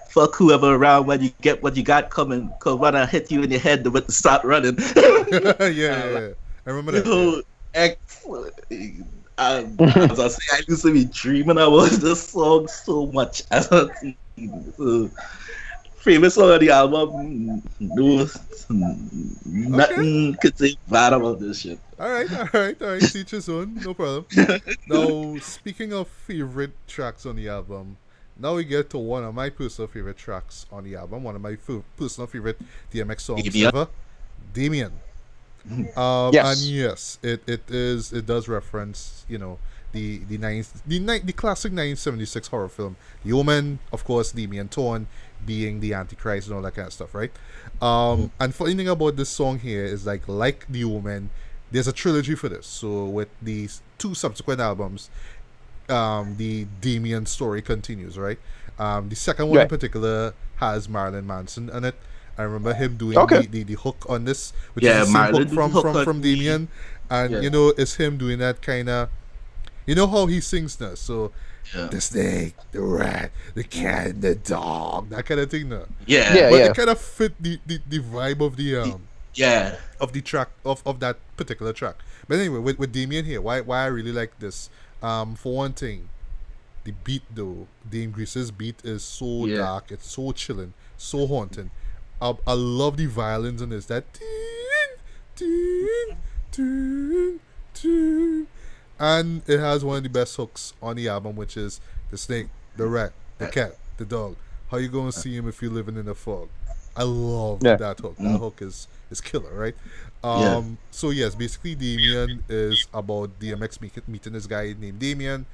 Fuck whoever around when you get what you got coming, cause when I hit you in your head, to start running. yeah. I remember that. X, as I say, I used to be dreaming about this song so much as a teen. Favorite song of the album. No, nothing could say bad about this shit. All right. Teach his own, no problem. Now, speaking of favorite tracks on the album, now we get to one of my personal favorite tracks on the album. One of my personal favorite DMX songs ever, Damien. Yes. And yes, it does reference the classic 1976 horror film The Omen, of course, Damien Torn being the Antichrist and all that kind of stuff, right? And funny thing about this song here is like The Omen, there's a trilogy for this. So with these two subsequent albums, the Damien story continues, right? The second one in particular has Marilyn Manson in it. I remember him doing the hook on this, which is the same hook from Damien, and it's him doing that kind of, how he sings now. So the snake, the rat, the cat, the dog, that kind of thing now. But it kind of fit the vibe of of the track of that particular track. But anyway, with Damien here, why I really like this. For one thing, the beat though, Dame Grease's beat is so dark, it's so chilling, so haunting. I love the violins in this. That and it has one of the best hooks on the album, which is the snake, the rat, the cat, the dog. How you gonna see him if you're living in the fog? I love that hook. That hook is killer, right? So yes, basically Damien is about DMX meeting this guy named Damien,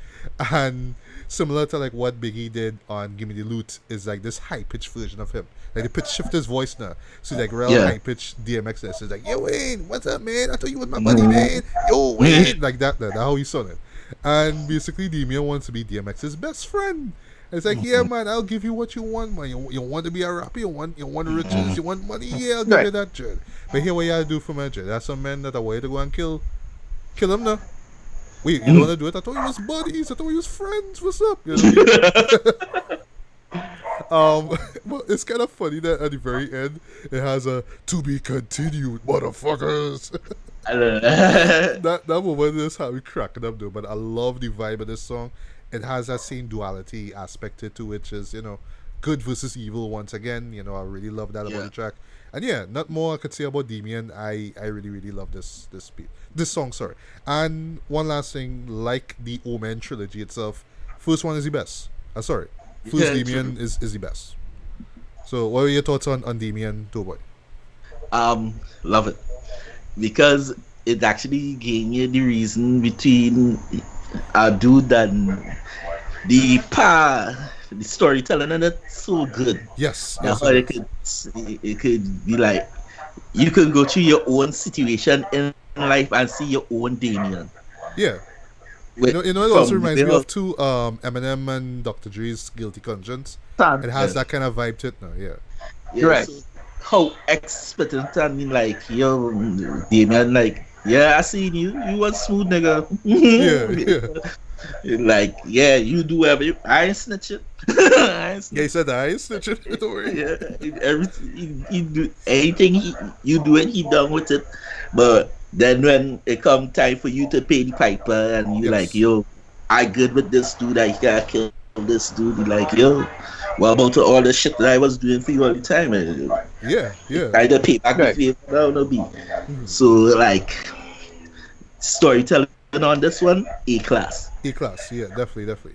and similar to like what Biggie did on Gimme the Loot, is like this high pitched version of him. Like they pitch shift his voice now, so like real high pitched DMX is like, yo Wayne, what's up man? I thought you was my buddy man. Yo Wayne, like that. That's how he sounded. And basically Damien wants to be DMX's best friend. It's like, yeah, man, I'll give you what you want, man. You want to be a rapper, you want riches, you want money, yeah, I'll give you that, Jed. But here, what you gotta do for my Jed? There's some men that are ready to go and kill him now. Wait, you don't want to do it? I thought we was buddies. I thought we was friends. What's up? You know what I mean? it's kind of funny that at the very end it has a "to be continued," motherfuckers. that moment is how we crack it up though. But I love the vibe of this song. It has that same duality aspect to it, which is good versus evil once again. I really love that about the track. And yeah, not more I could say about Damien. I really really love this song. Sorry. And one last thing, like the Omen trilogy itself, first one is the best. Sorry, first Damien is the best. So what are your thoughts on Damien, Doe Boi? Love it because it actually gave you the reason between a dude and the storytelling, and it's so good. Yes. It could be like you could go through your own situation in life and see your own Damien. Yeah. It also reminds me of two Eminem and Dr. Dre's Guilty Conscience. It has that kind of vibe to it now. Yeah. Right. So how experiment, I mean, like, yo, Damien, like, yeah, I seen you. You was smooth, nigga. yeah. Like, yeah, you do whatever. I ain't snitching. Yeah, he said that. I ain't snitching. Don't worry. Yeah, everything he do, anything you do, and he done with it. But then when it come time for you to pay the piper, and you like, yo, I good with this dude. I gotta kill this dude. You like, yo, what about all the shit that I was doing for you all the time? Yeah. I to pay back the favor. No be. So like, storytelling on this one, A class. Yeah, definitely.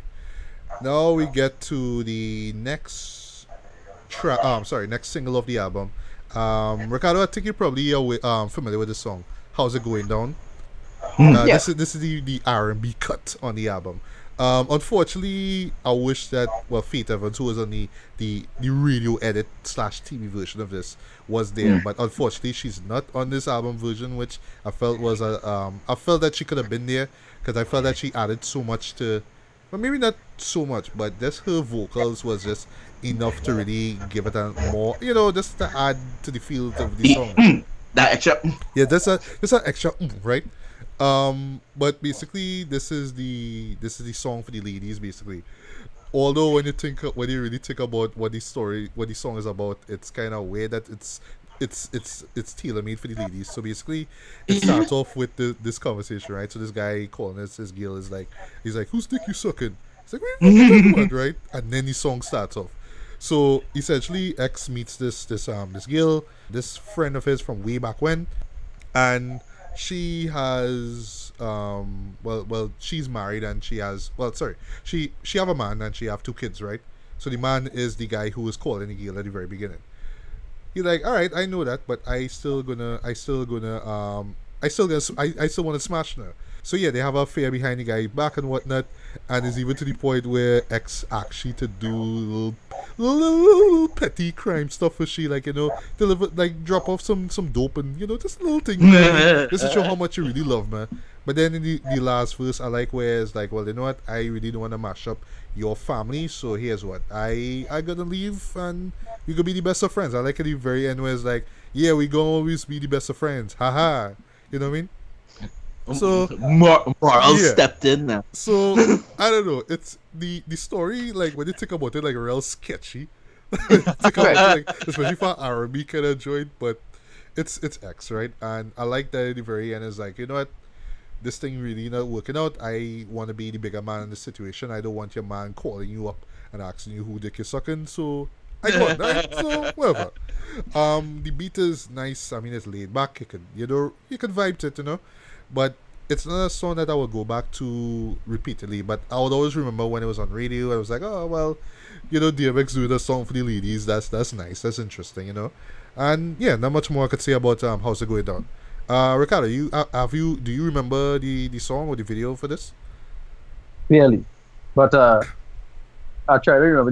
Now we get to the next next single of the album. Ricardo, I think you're probably familiar with this song. How's it going down? This is the R&B cut on the album. Unfortunately, I wish that Faith Evans, who was on the radio edit / TV version of this, was there, but unfortunately she's not on this album version, which I felt was I felt that she could have been there because I felt that she added so much to, well, maybe not so much, but just her vocals was just enough to really give it a more, just to add to the feel of the song. That extra. Yeah, there's an extra, right? But basically, this is the song for the ladies. Basically, although when you really think about what the song is about, it's kind of weird that it's tailor made for the ladies. So basically, it starts off with this conversation, right? So this guy calling his girl is like, he's like, "Whose dick you sucking?" It's like, "What are you talking about?" Right? And then the song starts off. So essentially, X meets this girl, this friend of his from way back when, and she has she's married and she has she have a man and she have 2 kids, right? So the man is the guy who was calling the girl at the very beginning. He's like, all right, I know that, but I still want to smash her. So yeah, they have an affair behind the guy back and whatnot, and it's even to the point where X actually to do little petty crime stuff for she, like, deliver, like, drop off some dope and just a little thing, just to show how much you really love, man. But then in the last verse, I like where it's like, well, you know what, I really don't want to mash up your family, so here's what, I gotta leave and we could be the best of friends. I like at the very end where it's like, yeah, we gonna always be the best of friends, haha. You know what I mean? So moral stepped in now. So I don't know. It's the story, like, when you think about it, like, real sketchy. Especially for R&B kind of joint, but it's X, right? And I like that at the very end is like, you know what, this thing really not working out. I want to be the bigger man in the situation. I don't want your man calling you up and asking you who dick you're sucking. So I got that. So whatever. The beat is nice. I mean, it's laid back. You can vibe to it, but it's not a song that I would go back to repeatedly. But I would always remember when it was on radio. I was like, oh well, DMX doing a song for the ladies. That's nice. That's interesting, And yeah, not much more I could say about How's It Going Down. Ricardo, do you remember the song or the video for this? Really, but I try to remember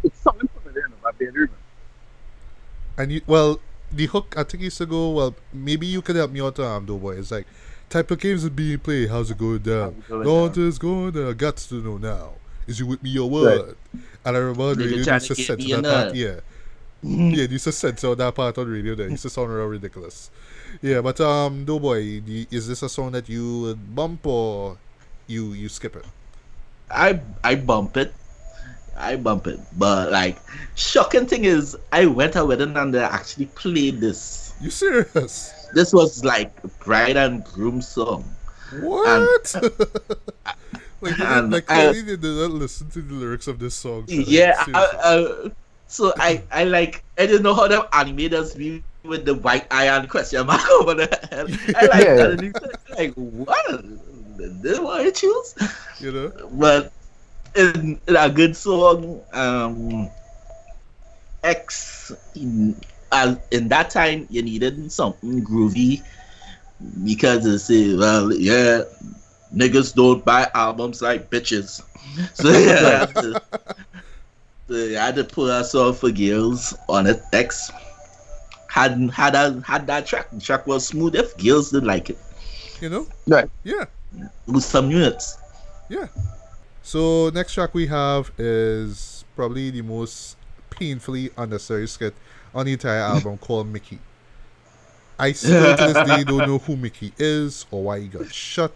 it's something familiar, I barely remember. And the hook, I think used to go, well, maybe you could help me out, Doe Boi. It's like, type of games that being played, how's it going down? Don't is going down, got to know now. Is you with me your word? Right. And I remember the radio used to censor that part, yeah. Yeah, they used to censor that part on radio there. It used to sound real ridiculous. Yeah, but Doe Boi, is this a song that you would bump or you skip it? I bump it. I bump it. But like, shocking thing is, I went out with it and they actually played this. You serious? This was like bride and groom song. What? And, like clearly they did not listen to the lyrics of this song. Yeah. So I didn't know how them animators be with the white eye and question mark over the head. I like that. And he's like, what? This is what I choose? You know? But in a good song, X in that time you needed something groovy because they say, well, yeah, niggas don't buy albums like bitches. So yeah, I had to put a song for girls on it. X had that track. The track was smooth if girls didn't like it. You know? Right. Yeah. With some units. Yeah. So next track we have is probably the most painfully unnecessary skit on the entire album called Mickey. I still to this day don't know who Mickey is or why he got shot.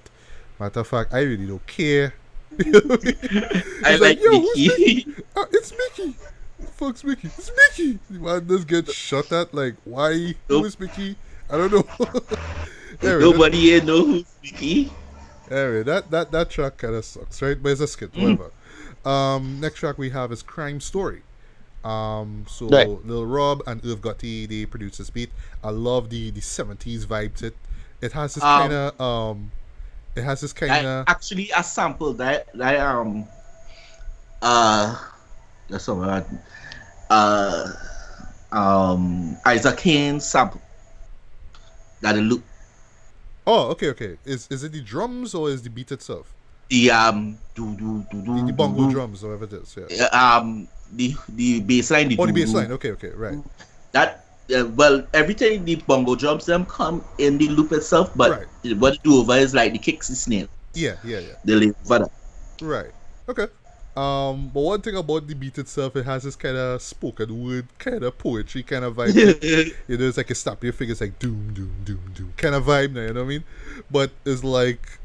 Matter of fact, I really don't care. I like Mickey. It's Mickey. Who the fuck's Mickey? It's Mickey. The man does get shot at. Like, why? Who is Mickey? I don't know. Anyway, nobody here know who's Mickey. Anyway, that track kind of sucks, right? But it's a skit, whatever. Next track we have is Crime Story. So right. Lil Rob and Irv Gotti, they produce this beat. I love the 70s vibe to it. It has this kind of actually a sample that's what Isaac Hayes sample that it look. Oh, okay. Is it the drums or is the beat itself? The the bongo drums, or whatever it is. Yeah. The bass line. The bass line. Okay, right. That well, every time the bongo drums them come in the loop itself, but what they do over is like the kicks the snare. Yeah. They leave for that. Right. Okay. But one thing about the beat itself, it has this kind of spoken word, kind of poetry kind of vibe. You know, it's like you snap your fingers, like doom, doom, doom, doom, kind of vibe now, you know what I mean? But it's like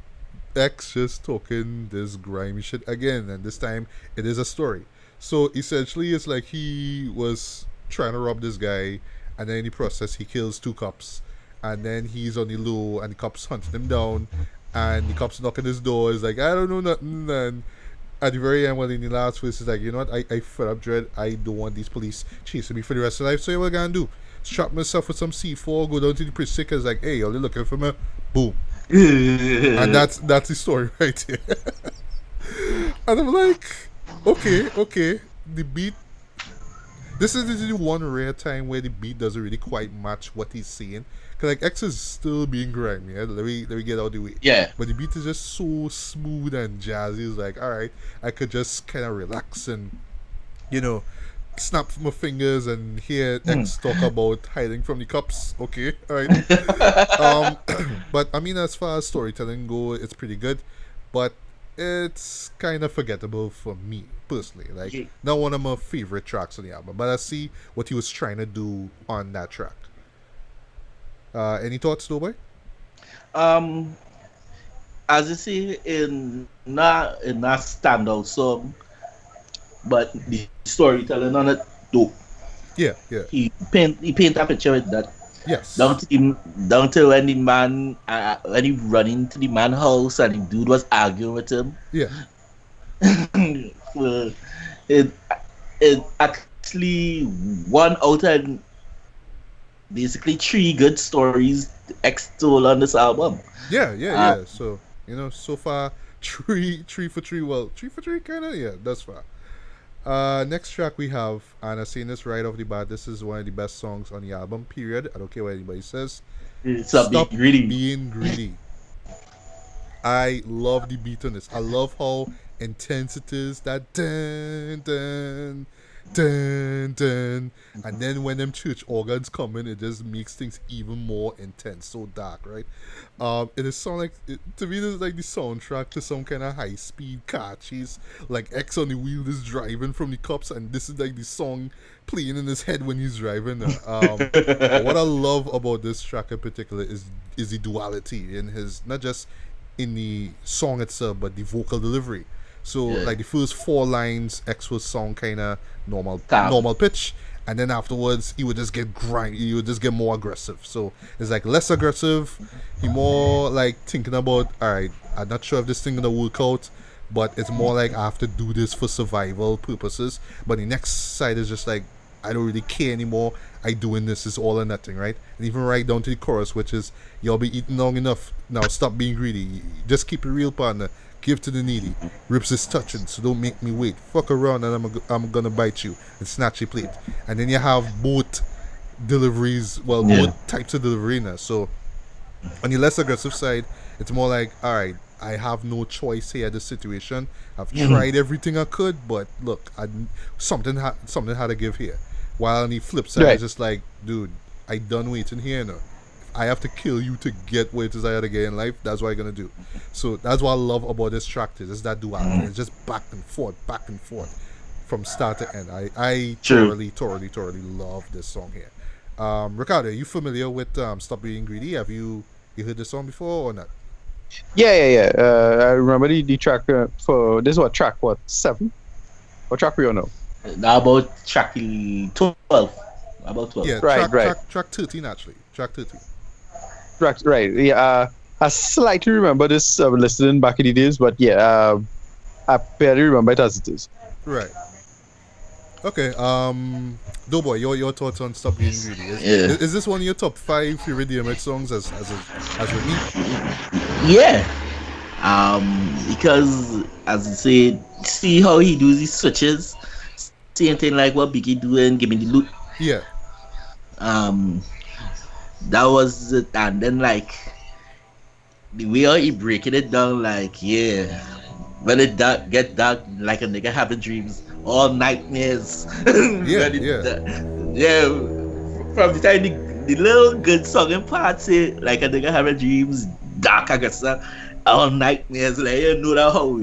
X just talking this grimy shit again, and this time it is a story. So essentially, it's like he was trying to rob this guy, and then in the process, he kills 2 cops, and then he's on the low, and the cops hunting him down, and the cops knocking his door. He's like, I don't know nothing, and at the very end, well, in the last phase, he's like, you know what, I fed up dread. I don't want these police chasing me for the rest of life. So what I gonna do? Strap myself with some C4, go down to the precinct. It's like, hey, are they looking for me? Boom. And that's the story right here. And I'm like, okay. The beat. This is the one rare time where the beat doesn't really quite match what he's saying. Cause like X is still being grimy. Right? Let me get out of the way. Yeah. But the beat is just so smooth and jazzy. It's like, all right, I could just kind of relax and, you know, snap my fingers and hear X talk about hiding from the cops. Okay, all right. But I mean, as far as storytelling go, it's pretty good. But it's kind of forgettable for me personally. Like, not one of my favorite tracks on the album. But I see what he was trying to do on that track. Any thoughts, Doe Boi? As you see, in not standout song, but the storytelling on it dope. Yeah. He paint a picture with that. Yes. Down to when the man when he run into the man house and the dude was arguing with him. Yeah. Well, it actually one out of basically 3 good stories X told on this album. Yeah. So, you know, so far 3 for 3. Well, 3 for 3 kind of, yeah, that's far. Next track we have, and I've seen this right off the bat, this is one of the best songs on the album, period. I don't care what anybody says. Stop being greedy. I love the beat on this. I love how intense it is. That dun dun dun dun, and then when them church organs come in, it just makes things even more intense. So dark, right? It is sound like to me. This is like the soundtrack to some kind of high speed car chase. Like X on the wheel is driving from the cops, and this is like the song playing in his head when he's driving. What I love about this track in particular is the duality in his, not just in the song itself, but the vocal delivery. So like the first 4 lines, X would sound kind of Calm. normal pitch, and then afterwards he would just get grind. He would just get more aggressive. So it's like less aggressive. He more like thinking about, all right, I'm not sure if this thing gonna work out, but it's more like I have to do this for survival purposes. But the next side is just like, I don't really care anymore. I doing this is all or nothing, right? And even right down to the chorus, which is, y'all be eating long enough. Now stop being greedy. Just keep it real, partner. Give to the needy. Rips is touching, so don't make me wait. Fuck around and I'm gonna bite you and snatch your plate. And then you have both deliveries, both types of delivery now. So on the less aggressive side, it's more like, all right, I have no choice here at this situation. I've tried everything I could, but look, something had to give here. While on the flip side, it's just like, dude, I done waiting here now. I have to kill you to get what it is I had to get in life. That's what I'm gonna do. So that's what I love about this track. Is that duality. It's just back and forth from start to end. I thoroughly love this song here. Ricardo, are you familiar with Stop Being Greedy? Have you heard this song before or not? Yeah. I remember the track for this. Track 7? What track we on now? Now about track 12. About 12. Yeah, right. Track 13 actually. Track 13. Right. Yeah. I slightly remember this listening back in the days, but yeah, I barely remember it as it is. Right. Okay. Doe Boi, your thoughts on Stop Being Greedy? Is this one of your top 5 favorite DMX songs as with me? Yeah. Because as I said, see how he does his switches. Same thing like what Biggie doing, give me the loot. Yeah. That was it, and then like the way how he breaking it down, like when it get dark, like a nigga having dreams, all nightmares. Yeah. From the time the little good song in part say like a nigga having dreams, dark, I guess, all nightmares, like you know that how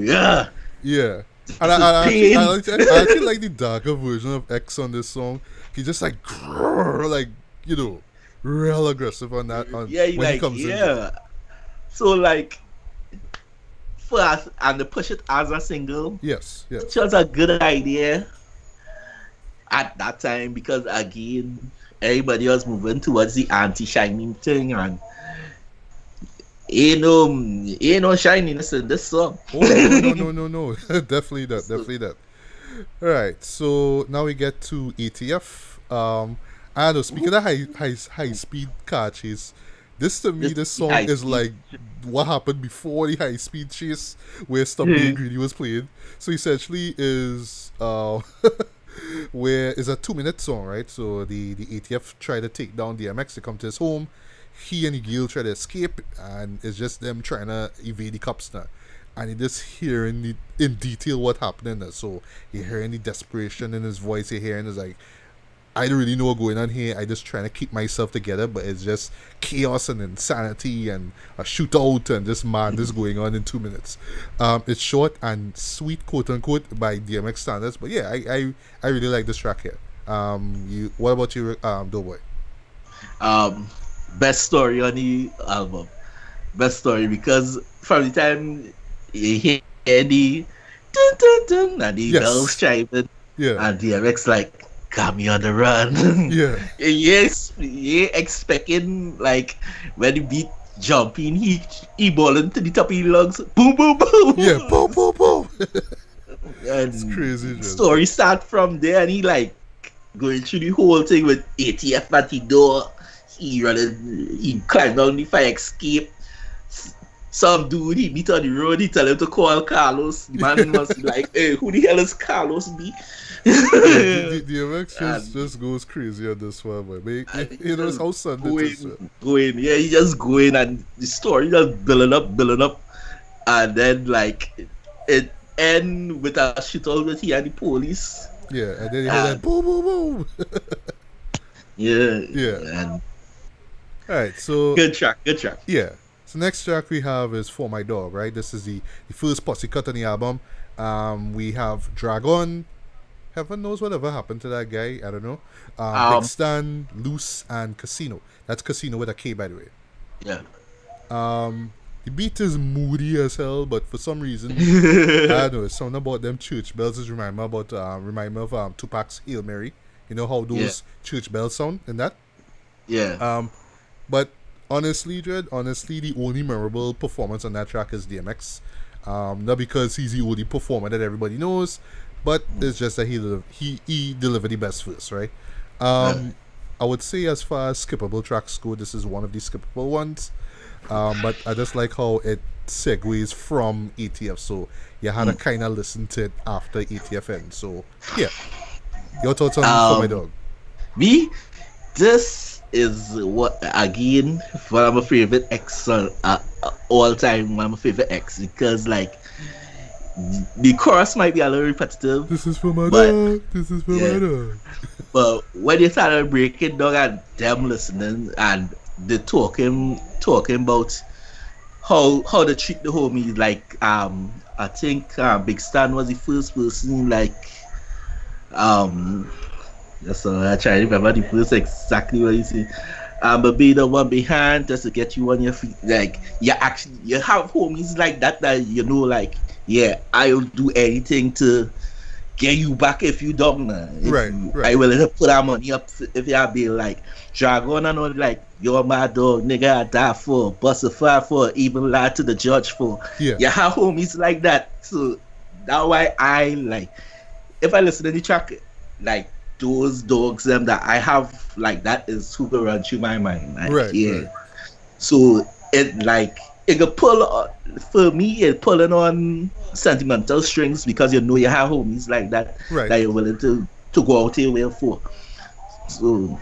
Yeah. And I actually like the darker version of X on this song. He just like real aggressive on that. When he comes in. So like for us and to push it as a single. Yes. Which was a good idea at that time because again everybody was moving towards the anti-shining thing and ain't no shininess in this song. No. Definitely that. Alright, so now we get to ATF. I don't know, speaking of high speed car chase, this song is like what happened before the high speed chase where Stop Being Greedy was played. So essentially is where is a 2-minute song, right? So the ATF try to take down DMX to come to his home. He and the girl try to escape, and it's just them trying to evade the cops now. And you just hearing in detail what happened there. So you're hearing the desperation in his voice. You're hearing it's like, I don't really know what's going on here. I just trying to keep myself together, but it's just chaos and insanity and a shootout and just madness going on in 2 minutes. It's short and sweet, quote unquote, by DMX standards. But yeah, I really like this track here. What about you, Doe Boi? Best story on the album. Best story because from the time you hear the dun dun dun and the bells chiming, and DMX like got me on the run. Yes, expecting like when the beat jumping, he balling to the top of the lungs, boom boom boom. Yeah, boom boom boom. And it's crazy. Story start from there, and he like going through the whole thing with ATF at the door. He climbed down the fire escape. Some dude he meet on the road, he tell him to call Carlos. The man must be like, hey, who the hell is Carlos be? DMX just goes crazy on this one, but you know how Sunday is. He just going and the story just building up, and then like it end with a shootout with he and the police. Yeah, and then you hear that boom boom boom. Yeah. Alright, so good track. Yeah. So next track we have is For My Dog, right? This is the first posse cut on the album. We have Dragon. Heaven knows whatever happened to that guy. I don't know. Big Stan, Loose, and Casino. That's Casino with a K, by the way. Yeah. The beat is moody as hell, but for some reason, I don't know, it's something about them church bells just remind me of Tupac's Hail Mary. You know how those church bells sound and that? Yeah. But honestly, Dread, the only memorable performance on that track is DMX. Not because he's the only performer that everybody knows, but it's just that he delivered the best verse, right? I would say as far as skippable tracks go, this is one of the skippable ones. But I just like how it segues from ATF, so you had to kind of listen to it after ATF ends. So yeah, your thoughts on For My Dog? Me, this is what again one of my favorite X all time. One of my favorite X because like the chorus might be a little repetitive. This is for my dog. This is for my dog. But when you started breaking down and them listening and they talking about how they treat the homies, like I think Big Stan was the first person, like so I try to remember the first exactly what he said. But be the one behind just to get you on your feet. Like you have homies like that you know, like yeah, I'll do anything to get you back if you don't. Right. I will put our money up if you be like Dragon and all, like you're my dog, nigga. I die for, bust a fire for, even lie to the judge for. Yeah. You have homies like that, so that's why I like. If I listen to the track, like those dogs, them that I have, like that is who can run through my mind. Like, right. Yeah. Right. So it like it could pull for me. It pulling on sentimental strings because you know you have homies like that that you're willing to go out your way for. So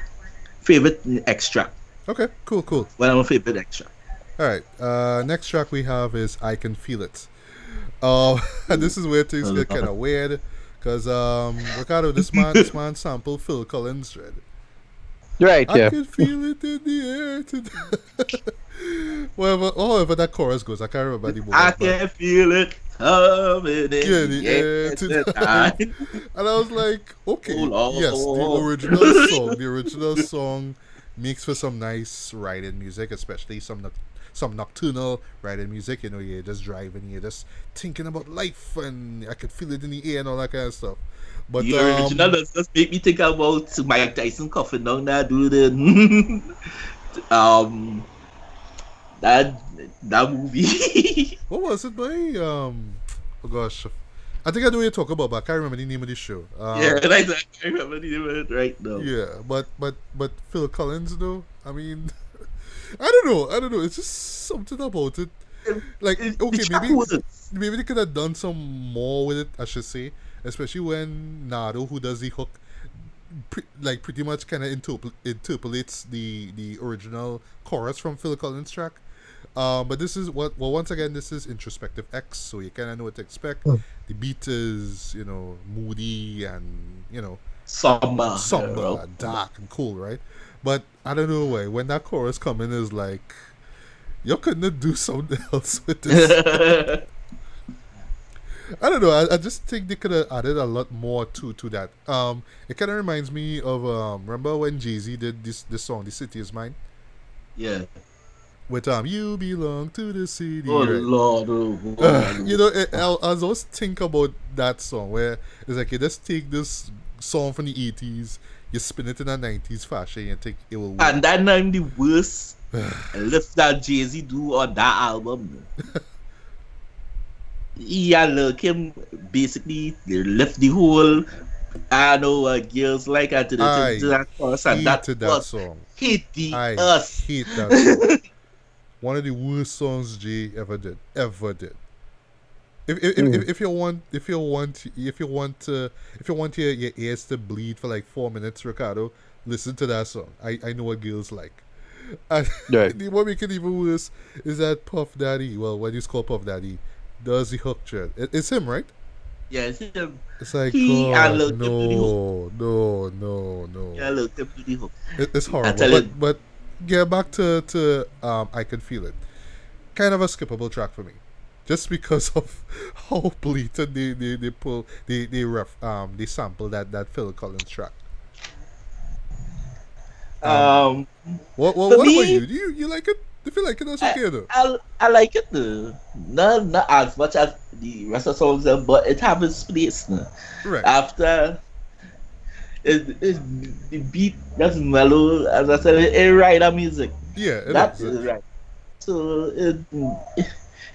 favorite extract. Okay, cool. One of my favorite extract. All right, next track we have is I Can Feel It. This is where things get kind of weird because Ricardo, this man sampled Phil Collins, right? Right, yeah. I can feel it in the air today. However that chorus goes, I can't remember the I can feel it coming in the air tonight. And I was like, okay, yes, the original song makes for some nice riding music, especially some nocturnal riding music. You know, you're just driving, you're just thinking about life, and I could feel it in the air and all that kind of stuff. But the original does just make me think about Mike Tyson coughing down that dude that movie. What was it by oh gosh, I think I know what you're talking about, but I can't remember the name of the show. Yeah, I can't remember the name of it right now. Yeah, but Phil Collins though, I mean, I don't know. It's just something about it. Like okay, maybe they could have done some more with it, I should say. Especially when Nardo, who does the hook, pretty much kind of interpolates the original chorus from Phil Collins' track. But this is once again, this is Introspective X, so you kind of know what to expect. The beat is, you know, moody and, you know, somber, dark and cool, right? But I don't know why when that chorus come in is like, you couldn't do something else with this. I don't know. I just think they could have added a lot more to that. It kind of reminds me of remember when Jay-Z did this song, "The City Is Mine." Yeah. With "You Belong to the City." Oh right? Lord! You know, I always think about that song where it's like you just take this song from the 80s, you spin it in a 90s fashion, and you think it will work. And that I'm the worst lift that Jay-Z do on that album. Yeah, look, him basically lift the whole I know what girls like to that chorus, and that song. Hit the hate that song. One of the worst songs Jay ever did. If you want your ears to bleed for like 4 minutes, Ricardo, listen to that song. I know what girls like. And what makes it even worse is that Puff Daddy, well, what is called Puff Daddy, does the hook thread. It's him, right? Yeah, it's him. It's like, no. Yeah, look, the hook. It's horrible. But get back to I Can Feel It. Kind of a skippable track for me. Just because of how blatant they sample that Phil Collins track. What about you? Do you like it? If you like it, that's okay though. I like it though. Not as much as the rest of the songs, but it has its place now. Right. After the beat that's mellow, as I said, it ride the music. Yeah, That is right. So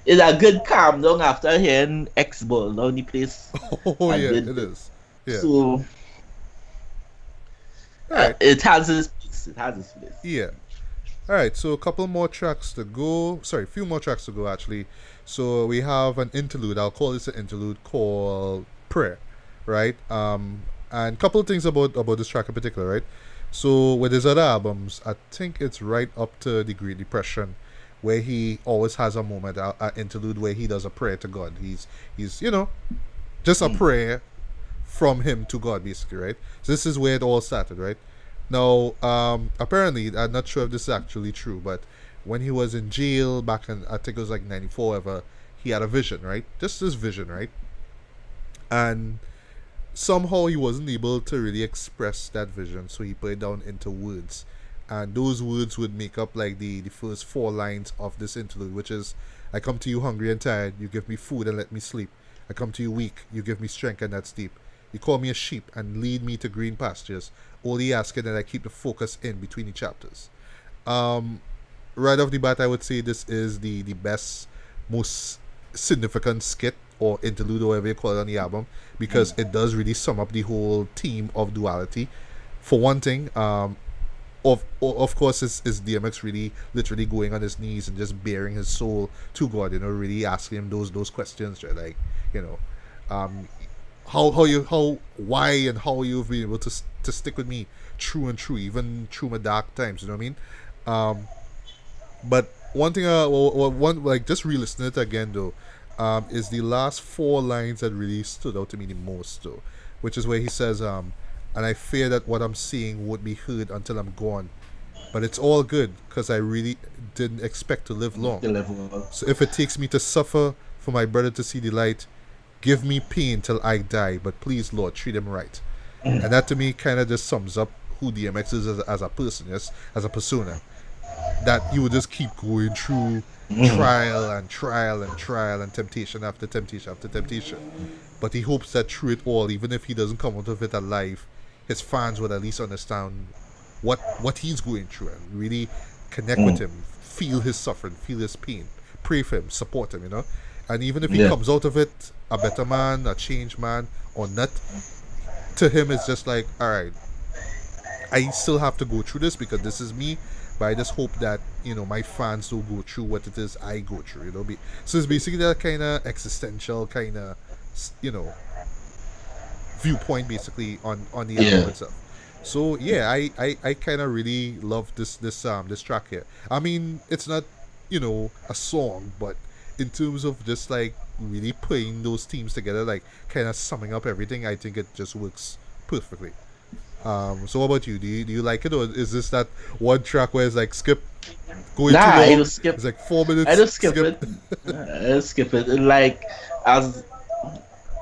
it's a good calm down after hearing X Ball down the place. Oh yeah, it is. Yeah. So right. It has its place. It has its place. Yeah. All right, so a couple more tracks to go. Sorry, a few more tracks to go actually. So we have an interlude. I'll call this an interlude called Prayer, right? And a couple of things about this track in particular, right? So with his other albums, I think it's right up to the Great Depression, where he always has a moment, an interlude where he does a prayer to God. He's just a prayer from him to God, basically, right? So this is where it all started, right? Now, apparently, I'm not sure if this is actually true, but when he was in jail back in, I think it was like 94 ever, he had a vision, right? Just this vision, right? And somehow he wasn't able to really express that vision, so he put it down into words. And those words would make up like the first 4 lines of this interlude, which is, I come to you hungry and tired, you give me food and let me sleep. I come to you weak, you give me strength and that's deep. You call me a sheep and lead me to green pastures, only asking that I keep the focus in between the chapters. Right off the bat, I would say this is the best, most significant skit or interlude or whatever you call it on the album, because it does really sum up the whole theme of duality. For one thing, of course, is DMX really literally going on his knees and just bearing his soul to God, really asking him those questions, right? Like, why and how you've been able to stick with me true and true, even through my dark times, you know what I mean? But one thing, just re-listening it again though, is the last 4 lines that really stood out to me the most though, which is where he says, and I fear that what I'm seeing won't be heard until I'm gone, but it's all good because I really didn't expect to live long. So if it takes me to suffer for my brother to see the light, give me pain till I die, but please, Lord, treat him right. And that to me kind of just sums up who DMX is as a person, yes, as a persona. That he would just keep going through trial and trial and trial and temptation after temptation after temptation. But he hopes that through it all, even if he doesn't come out of it alive, his fans would at least understand what he's going through and really connect with him, feel his suffering, feel his pain, pray for him, support him, And even if he comes out of it a better man, a changed man, or not, to him it's just like, alright, I still have to go through this because this is me, but I just hope that, my fans don't go through what it is I go through, So it's basically that kind of existential kind of, viewpoint basically on the album itself. So yeah, I kind of really love this track here. I mean, it's not, a song, but in terms of just like really putting those themes together, like kind of summing up everything, I think it just works perfectly. So what about you? Do you like it, or is this that one track where it's like skip, going too long? I just skip. It's like 4 minutes. I just skip it. I just skip it. Like as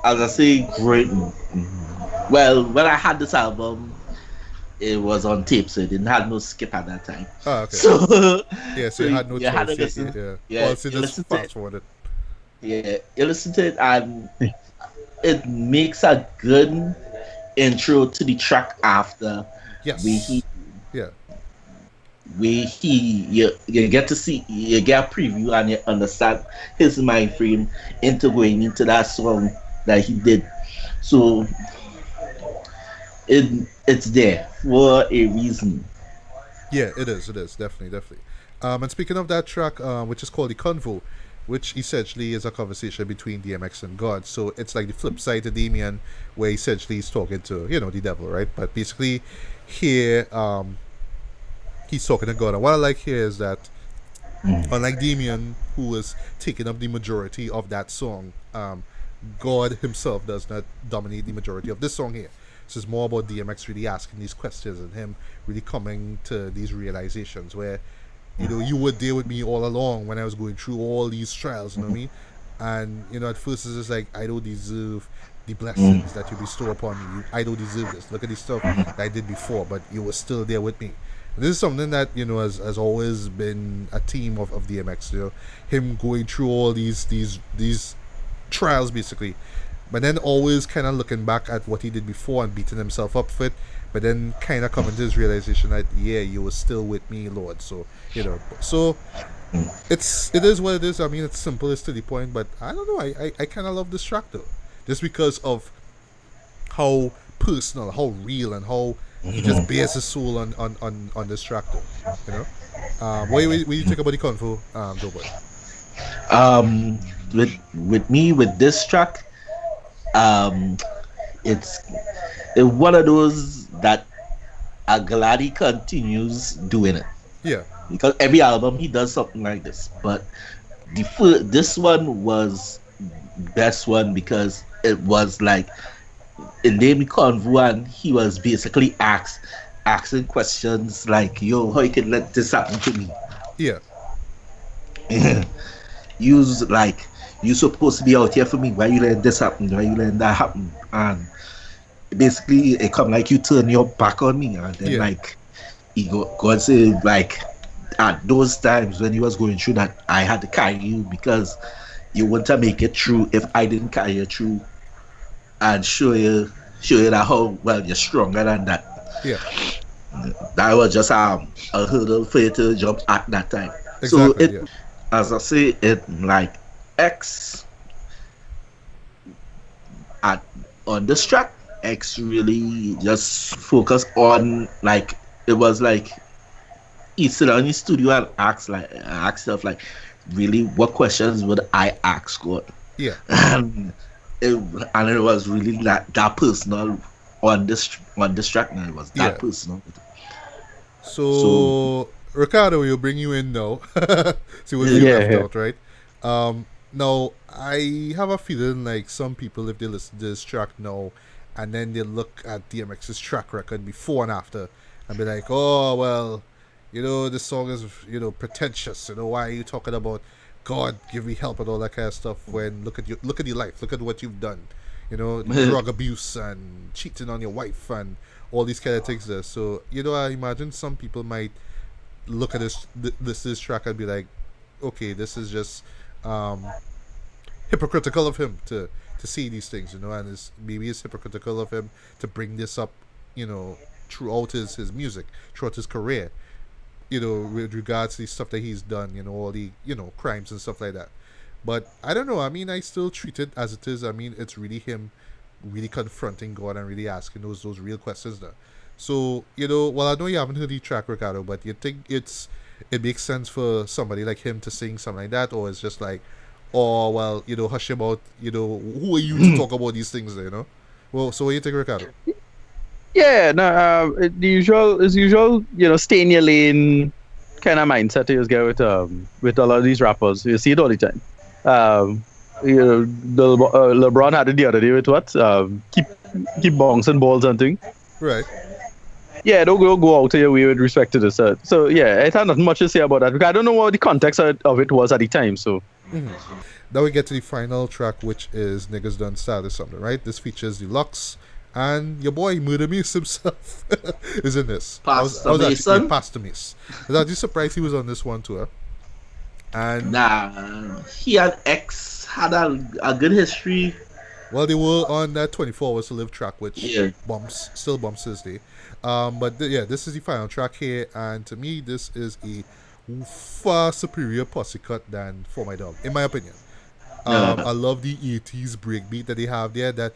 I say, great. Well, when I had this album, it was on tape, so it didn't have no skip at that time. Oh, okay. So yeah, so you had no choice. Had to listen. Well, so just fast forward it. Yeah, you listen to it, and it makes a good intro to the track after. Yes. You get to see, you get a preview and you understand his mind frame into going into that song that he did. So it's there for a reason. Yeah, it is definitely. And speaking of that track, which is called The Convo, which essentially is a conversation between DMX and God. So it's like the flip side to Damien, where essentially he's talking to, the devil, right? But basically here, he's talking to God. And what I like here is that, unlike Damien, who was taking up the majority of that song, God himself does not dominate the majority of this song here. So it's more about DMX really asking these questions and him really coming to these realizations where, you were there with me all along when I was going through all these trials, you know what I mean? And, at first it's just like, I don't deserve the blessings that you bestow upon me. I don't deserve this. Look at the stuff that I did before, but you were still there with me. This is something that has always been a theme of DMX. Him going through all these trials basically, but then always kind of looking back at what he did before and beating himself up for it. But then kind of coming to his realization that you were still with me, Lord. So so it is what it is. I mean, it's simple, it's to the point. But I don't know. I kind of love this track though, just because of how personal, how real, and how he just bears his soul on this track though. What do you think about the convo, Doe Boi? With me with this track, it's one of those that I'm glad he continues doing it. Yeah. Because every album he does something like this, but this one was best one because it was like in Name Convo, and he was basically asking questions like, "Yo, how you can let this happen to me?" Yeah. You supposed to be out here for me. Why you letting this happen? Why you letting that happen? And basically, it come like you turn your back on me, and then like he go and say like, at those times when he was going through that, I had to carry you because you wouldn't have make it through if I didn't carry you through and show you that how well you're stronger than that. Yeah. That was just a hurdle for you to jump at that time. Exactly, So as I say, it like X on this track, X really just focused on like, it was like he sit down in the studio and ask stuff like, really, what questions would I ask God? Yeah. And it was really that personal on this track, and it was that personal. So Ricardo, we'll bring you in now. See what you left out, right? Now I have a feeling like some people, if they listen to this track now and then they look at DMX's track record before and after and be like, oh well, this song is pretentious. Why are you talking about God give me help and all that kind of stuff when look at your life, look at what you've done, drug abuse and cheating on your wife and all these kind of things there. So I imagine some people might look at this track and be like, okay, this is just hypocritical of him to see these things, and maybe it's hypocritical of him to bring this up, throughout his music, throughout his career, with regards to the stuff that he's done, all the crimes and stuff like that. But I don't know. I mean, I still treat it as it is. I mean, it's really him really confronting God and really asking those real questions there. So, well, I know you haven't heard the track, Ricardo, but you think it makes sense for somebody like him to sing something like that, or it's just like, oh, well, hush about, who are you to talk about these things, Well, so what do you think, Ricardo? Yeah, no, the usual, stay in your lane kind of mindset you get with a lot of these rappers. You see it all the time. LeBron had it the other day with what? Keep bouncing balls and things. Right. Yeah, don't go out of your way with respect to this. So yeah, I have nothing much to say about that because I don't know what the context of it was at the time. So. Mm-hmm. Now we get to the final track, which is Niggas Done Started Something, right? This features Deluxe and your boy Murder Mace himself is in this. Pastor Mason? Pastor Mace. I was actually surprised he was on this one too. Huh? And he and X had a good history. Well, they were on that 24 Hours to Live track, which still bumps this day. But this is the final track here, and to me, this is a far superior posse cut than For My Dog, in my opinion. I love the 80s breakbeat that they have there, that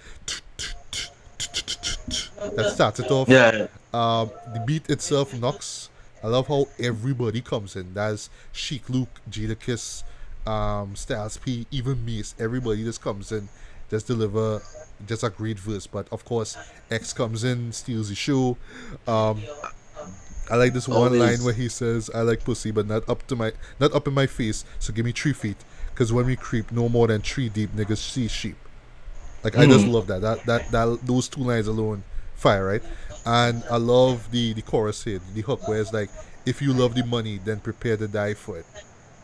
starts it off. The beat itself knocks. I love how everybody comes in. That's Chic Luke, Jadakiss, Styles P, even Mace. Everybody just comes in, just deliver just a great verse. But of course, X comes in, steals the show. I like this one line where he says, "I like pussy, but not up in my face. So give me 3 feet, cause when we creep, no more than 3 deep, niggas see sheep." Like I just love that. That those 2 lines alone, fire, right? And I love the chorus here, the hook where it's like, "If you love the money, then prepare to die for it.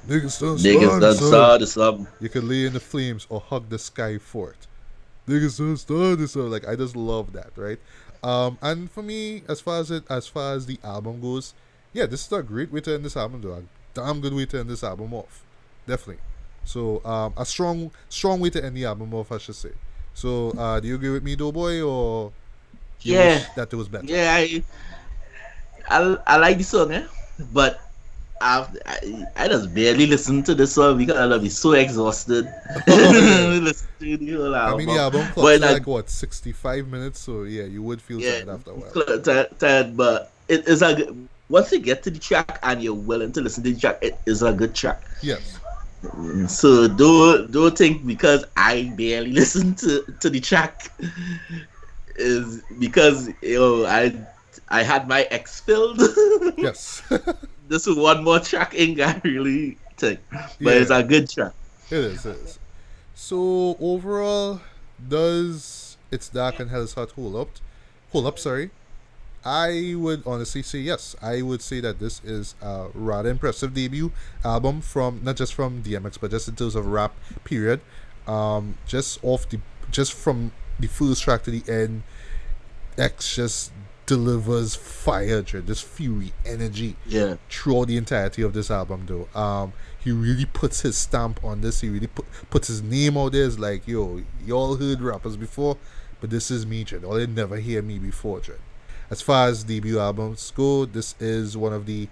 Niggas done started something. You can lay in the flames or hug the sky for it. Niggas done started something." Like I just love that, right? And for me, as far as the album goes, yeah, this is a great way to end this album, though. A damn good way to end this album off, definitely. So a strong way to end the album off, I should say. So do you agree with me, Doe Boi, or you Yeah, wish that it was better? yeah, I like the song, but I just barely listen to this song because I'll be so exhausted. Listen to the whole I album. mean, the album clocks like what 65 minutes, so yeah, you would feel yeah, tired after a while. tired, but it is a good, once you get to the track and you're willing to listen to the track, it is a good track. Yes. So don't think because I barely listen to the track is because I had my X filled. Yes. This is one more track ain't got really take, but Yeah. it's a good track. It is. It is. So overall, does It's Dark and Hell is Hot hold up? Hold up, sorry. I would honestly say yes. I would say that this is a rather impressive debut album from not just from DMX, but just in terms of rap. Period. Just from the first track to the end, X just delivers fire, just fury, energy Yeah, throughout the entirety of this album. Though, he really puts his stamp on this. He really puts his name out there. It's like, yo, y'all heard rappers before, but this is me, Dread. Y'all did never hear me before, Dread. As far as debut albums go, this is one of the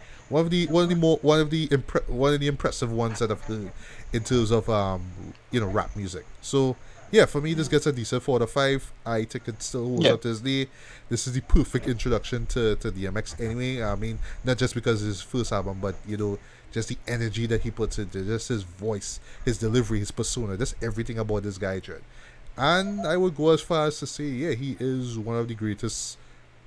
impressive ones that I've heard in terms of rap music. So yeah, for me this gets a decent 4 out of 5. I think it still holds up to this day. This is the perfect introduction to DMX anyway. I mean, not just because it's his first album, but just the energy that he puts into, just his voice, his delivery, his persona, just everything about this guy, Dread. And I would go as far as to say, yeah, he is one of the greatest,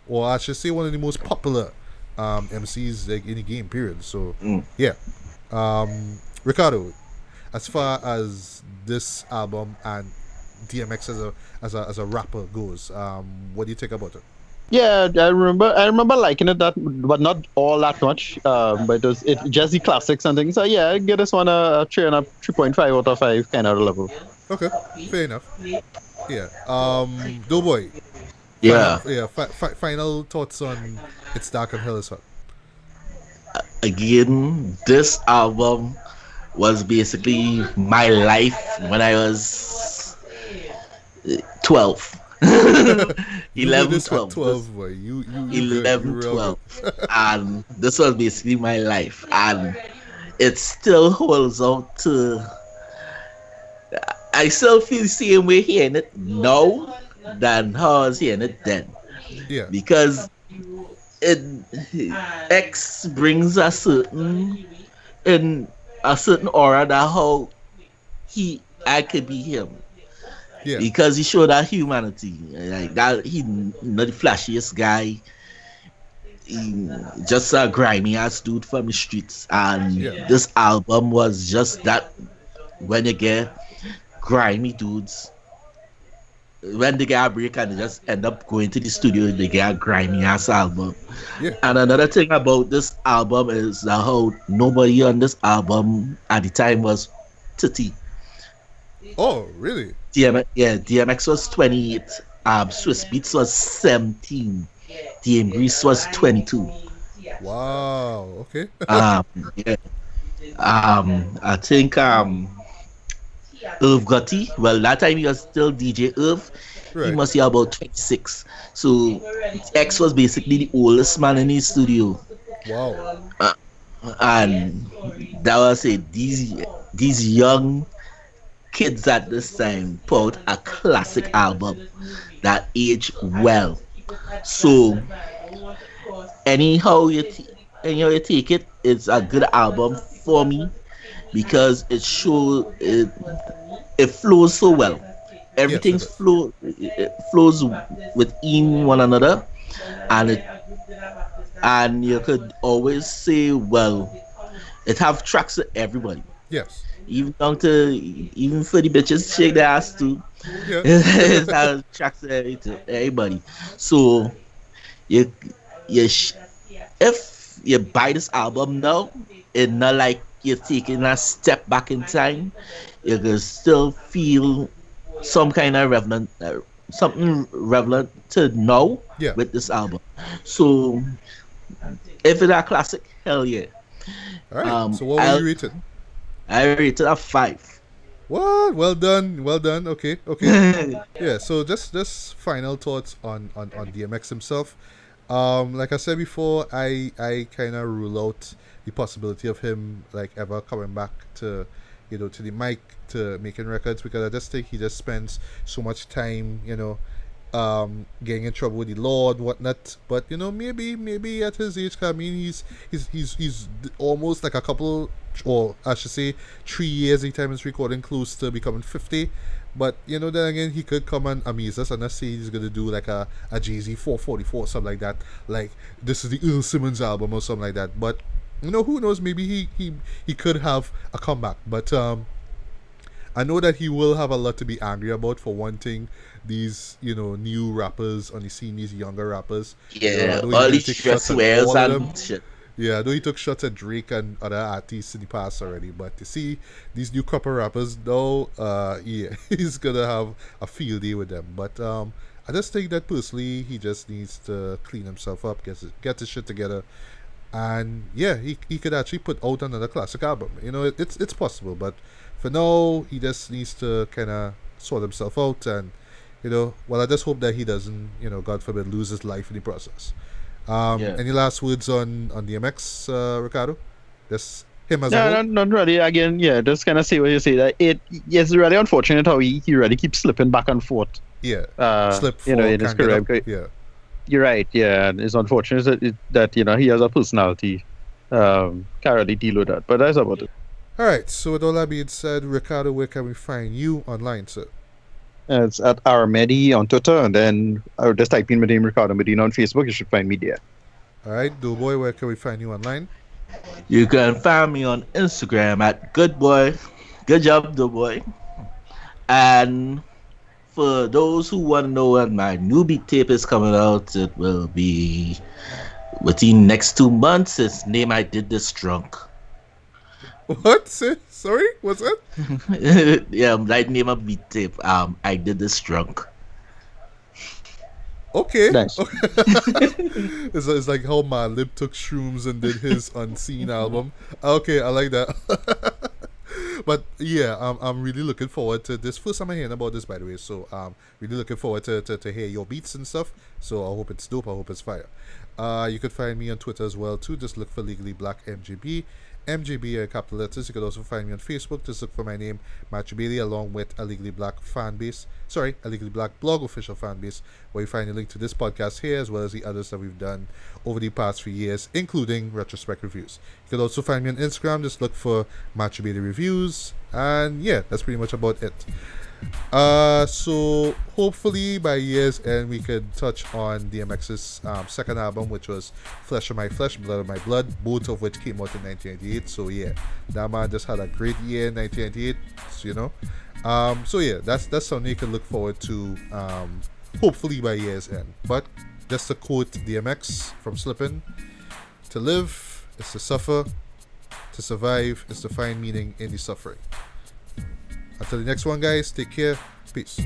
or I should say one of the most popular MCs like in the game, period. So yeah. Ricardo, as far as this album and DMX as a rapper goes, what do you think about it? Yeah, I remember liking it, that but not all that much. But it just the classics and things. So yeah, I give this one a 3.5 out of 5 kind of level. Okay, fair enough. Yeah. Doe Boi. yeah. Final thoughts on It's Dark and Hell is Hot. Again, this album was basically my life when I was 12. 11, 12. 12, boy. You 11, 12. And this was basically my life. And it still holds out to. I still feel the same way hearing it now than how I was hearing it then. Yeah. Because X brings a certain aura that how I could be him. Yeah. Because he showed that humanity, like that. He not the flashiest guy. He just a grimy ass dude from the streets, and this album was just that. When you get grimy dudes, when they get a break and they just end up going to the studio, they get a grimy ass album. Yeah. And another thing about this album is that how nobody on this album at the time was titty. Oh, really? DMX was 28. Swiss Beats was 17. DM Grease was 22. Wow. Okay. Yeah. I think Irv Gotti. Well, that time he was still DJ Irv. Right. He must be about 26. So X was basically the oldest man in his studio. Wow. And that was it. These young kids at this time put out a classic album that aged well. So anyhow you take it, it's a good album for me because it flows so well. Everything flows within one another, and you could always say, well, it have tracks for everybody. Yes. Even for the bitches shake their ass too. Yeah. It has tracks for everybody. So if you buy this album now, it's not like you're taking a step back in time. You can still feel some kind of something relevant to now with this album. So If it's a classic, hell yeah. All right. So what will you rate it? I rate it a 5. What? Well done. Well done. Okay. Okay. Yeah. So just final thoughts on DMX himself. Like I said before, I kind of rule out the possibility of him like ever coming back to, to the mic, to making records, because I just think he just spends so much time, getting in trouble with the law and whatnot. But maybe at his age, I mean, he's almost like a couple, or I should say 3 years every time he's recording, close to becoming 50. But then again, he could come and amaze us, and let's say he's gonna do like a Jay-Z 444, something like that. Like, this is the Earl Simmons album or something like that. But who knows? Maybe he could have a comeback. But I know that he will have a lot to be angry about for wanting these new rappers on the scene, these younger rappers. Yeah, all these stress wears and shit. Yeah, I know he took shots at Drake and other artists in the past already, but to see these new couple rappers now, yeah, he's gonna have a field day with them. But I just think that personally, he just needs to clean himself up, get his shit together, and yeah, he could actually put out another classic album. It's possible, but for now, he just needs to kind of sort himself out, and well, I just hope that he doesn't, God forbid, lose his life in the process. Any last words on DMX, Ricardo? Just him as a whole? Not really. Again, yeah, just kind of say what you say. That it's really unfortunate how he really keeps slipping back and forth. Yeah, slip, fall, in his career. Yeah, you're right. Yeah, and it's unfortunate that he has a personality. Can't really deal with that, but that's about it. All right. So with all that being said, Ricardo, where can we find you online, sir? It's at Armedi on Twitter, and then just type in my name, Ricardo Medina, on Facebook. You should find me there. All right, Doe Boi, where can we find you online? You can find me on Instagram at Good Boy. Good job, Doe Boi. And for those who want to know when my new beat tape is coming out, it will be within next 2 months. It's name I Did This Drunk. What? Sorry? What's that? Yeah, like name of beat tape. I Did This Drunk. Okay. Nice. It's like how Madlib took shrooms and did his Unseen album. Okay, I like that. But yeah, I'm really looking forward to this. First time I'm hearing about this, by the way. So really looking forward to hear your beats and stuff. So I hope it's dope. I hope it's fire. You could find me on Twitter as well too. Just look for Legally Black MGB. MGB in capital letters. You could also find me on Facebook. Just look for my name, Matthew Bailey, along with a Legally Black fan base. Sorry, a Legally Black blog official fan base, where you find a link to this podcast here, as well as the others that we've done over the past few years, including Retrospect Reviews. You could also find me on Instagram. Just look for Matthew Bailey Reviews. And yeah, that's pretty much about it. So hopefully by year's end we could touch on DMX's second album, which was Flesh of My Flesh, Blood of My Blood, both of which came out in 1998. So yeah, that man just had a great year in 1998. So yeah, that's something you can look forward to. Hopefully by year's end. But just to quote DMX from Slippin', to live is to suffer, to survive is to find meaning in the suffering. Until the next one, guys, take care. Peace.